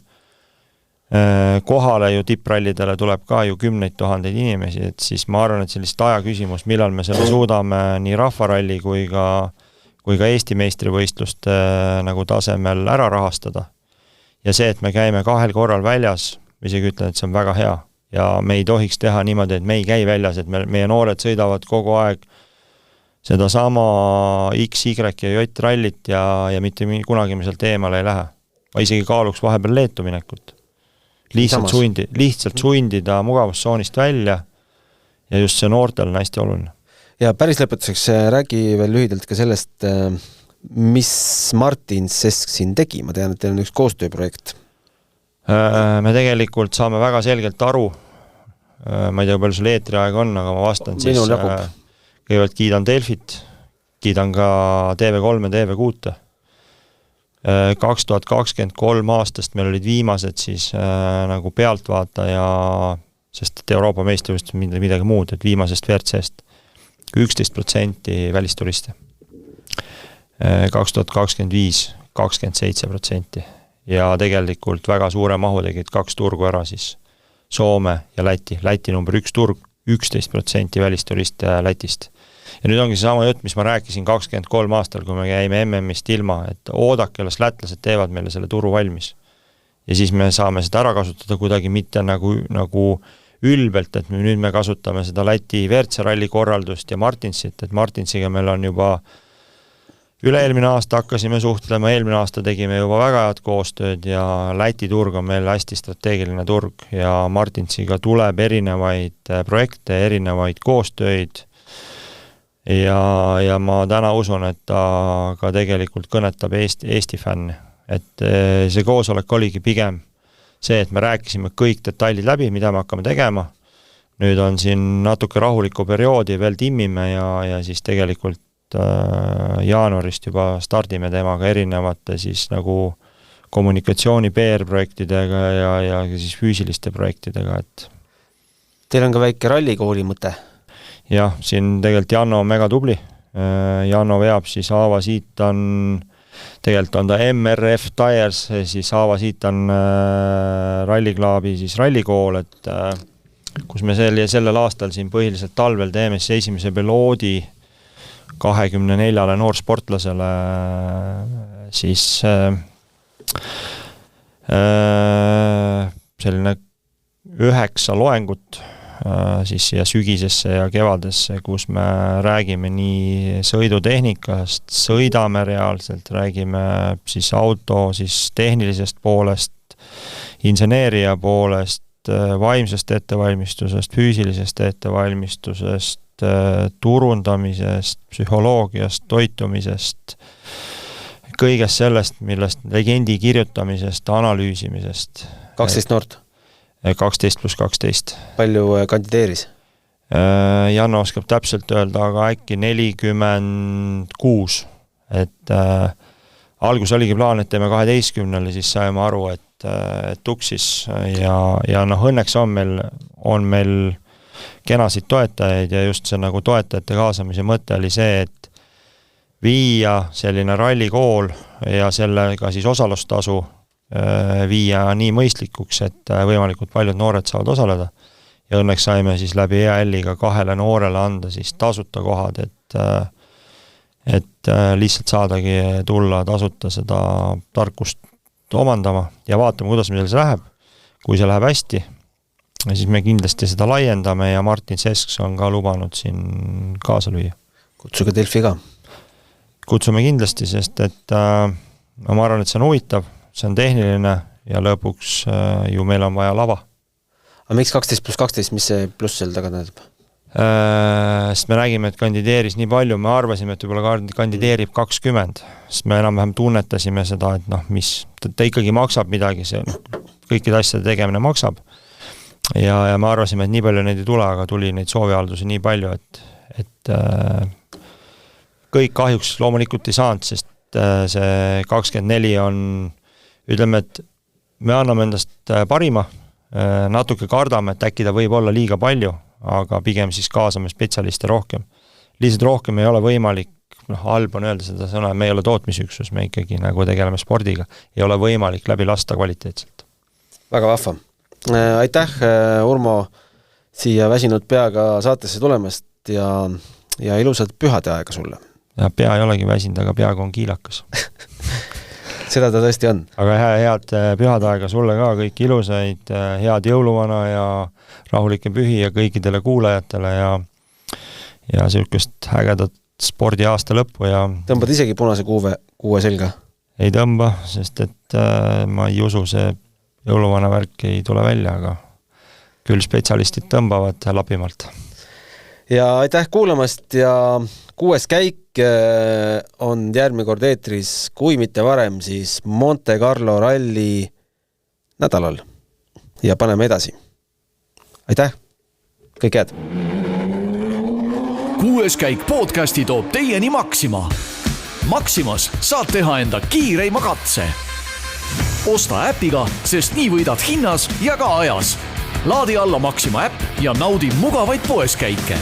kohale ju tipprallidele tuleb ka ju 10 000 inimesi, et siis ma arvan, et sellist aja küsimus, millal me selle suudame nii rahvaralli kui ka Eesti meistrivõistluste nagu tasemel ära rahastada. Ja see, et me käime 2 korral väljas, isegi ütlen, et see on väga hea. Ja me ei tohiks teha niimoodi, et me ei käi väljas, et meie noored sõidavad kogu aeg seda sama X, Y ja J rallit ja mitte kunagi me sealt eemale ei lähe. Ma isegi kaaluks vahepeal Leetu minekut. Lihtsalt sundida mugavustsoonist välja ja just see noortel on hästi oluline. Ja päris lõpetuseks räägi veel lühidalt ka sellest, mis Martin Sesk siin tegi. Ma tean, et teil on üks koostööprojekt. Me tegelikult saame väga selgelt aru, ma ei tea, kui palju sul eetriaeg on, aga ma vastan siis. Kõigepealt kiidan Delfit, kiidan ka TV3 ja TV6. 2023 aastast meil olid viimased siis nagu pealtvaataja, sest et Euroopa meistrivõistlus on midagi muud, et viimasest WRC-st 11% välisturiste. 2025 27%. Ja tegelikult väga suure mahu tegid 2 turgu ära siis Soome ja Läti. Läti number 1 turg, 11% välisturiste Lätist. Ja nüüd ongi see sama jutt, mis ma rääkisin 23 aastal, kui me käime MM-ist ilma, et oodake, las lätlased teevad meile selle turu valmis. Ja siis me saame seda ära kasutada kuidagi mitte nagu ülbelt, et nüüd me kasutame seda Läti WRC ralli korraldust ja Martinsit, et Martinsiga meil on juba üle-eelmine aasta hakkasime suhtlema, eelmine aasta tegime juba väga head koostööd ja Läti turg on meil hästi strateegiline turg ja Martinsiga tuleb erinevaid projekte, erinevaid koostööid. ja ma täna usun, et ta ka tegelikult kõnetab Eesti fänne. Et see koosolek oligi pigem see, et me rääkisime kõik detailid läbi, mida me hakkame tegema. Nüüd on siin natuke rahuliku perioodi, veel timmime ja siis tegelikult jaanuarist juba stardime temaga erinevate siis nagu kommunikatsiooni PR-projektidega ja siis füüsiliste projektidega, et Teil on ka väike rallikooli mõte? Jah, siin tegelikult Janno on mega tubli. Janno veab siis Aava siit on tegelikult on ta MRF Tires, siis Aava siit on ralliklaabi siis rallikool, et kus me sellel aastal siin põhiliselt talvel teeme siis esimese piloodi 24 noorsportlasele siis selline 9 loengut siis siia sügisesse ja kevadesse, kus me räägime nii sõidutehnikast, sõidame reaalselt, räägime siis auto siis tehnilisest poolest, inseneeria poolest, vaimsest ettevalmistusest, füüsilisest ettevalmistusest, turundamisest, psühholoogiast, toitumisest, kõigest sellest, millest legendi kirjutamisest, analüüsimisest. 12 noort? 12+12. Palju kandideeris? Janno oskab täpselt öelda, aga äkki 46. Et algus oligi plaan, et teeme 12-le, siis saime aru, et tuksis ja õnneks on meil kenasid toetajaid ja just see nagu toetajate kaasamise mõte oli see, et viia selline rallikool ja sellega siis osalustasu viia nii mõistlikuks, et võimalikult paljud noored saavad osaleda. Ja õnneks saime siis läbi EAL-iga 2 noorele anda siis tasuta kohad, et lihtsalt saadagi tulla tasuta seda tarkust omandama ja vaatame, kuidas meil see läheb. Kui see läheb hästi, siis me kindlasti seda laiendame ja Martin Sesks on ka lubanud siin kaasa lüüa. Kutsuge Delfi ka. Kutsume kindlasti, sest et ma arvan, et see on huvitav. See on tehniline ja lõpuks ju meil on vaja lava. Aga miks 12+12, mis see pluss seal taga näeb? Sest me nägime, et kandideeris nii palju, me arvasime, et võib-olla kandideerib 20, sest me enam-vähem tunnetasime seda, et mis, ta ikkagi maksab midagi, see kõikide asjade tegemine maksab. Ja me arvasime, et nii palju neid ei tule, aga tuli neid soovihaldusi nii palju, et kõik kahjuks loomulikult ei saanud, sest see 24 on ütleme, et me anname endast parima, natuke kardame, et äkki ta võib olla liiga palju, aga pigem siis kaasame spetsialiste rohkem. Lihtsalt rohkem ei ole võimalik, halb on öelda seda sõna, me ei ole tootmisüksus, me ikkagi nagu tegeleme spordiga, ei ole võimalik läbi lasta kvaliteetselt. Väga vahva. Aitäh, Urmo, siia väsinud peaga saatesse tulemast ja ilusad pühade aega sulle. Ja pea ei olegi väsinud, aga peaga on kiilakas. Seda ta tõesti on. Aga head pühad aega sulle ka, kõik ilusaid, head jõuluvana ja rahulikke pühi ja kõikidele kuulajatele ja sellist ägedat spordi aasta lõppu. Ja tõmbad isegi punase kuue selga? Ei tõmba, sest et ma ei usu, see jõuluvana värk ei tule välja, aga küll spetsialistid tõmbavad Lapimalt. Ja aitäh kuulamast ja 6. käik on järgmine kord eetris, kui mitte varem, siis Monte Carlo ralli nädalal ja paneme edasi. Aitäh, kõik head! 6. käik podcasti toob teieni Maxima. Maximas saad teha enda kiireima katse. Osta äpiga, sest nii võidad hinnas ja ka ajas. Laadi alla Maxima äpp ja naudi mugavaid poeskäike.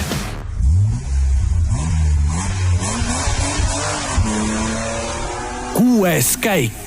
6. käik.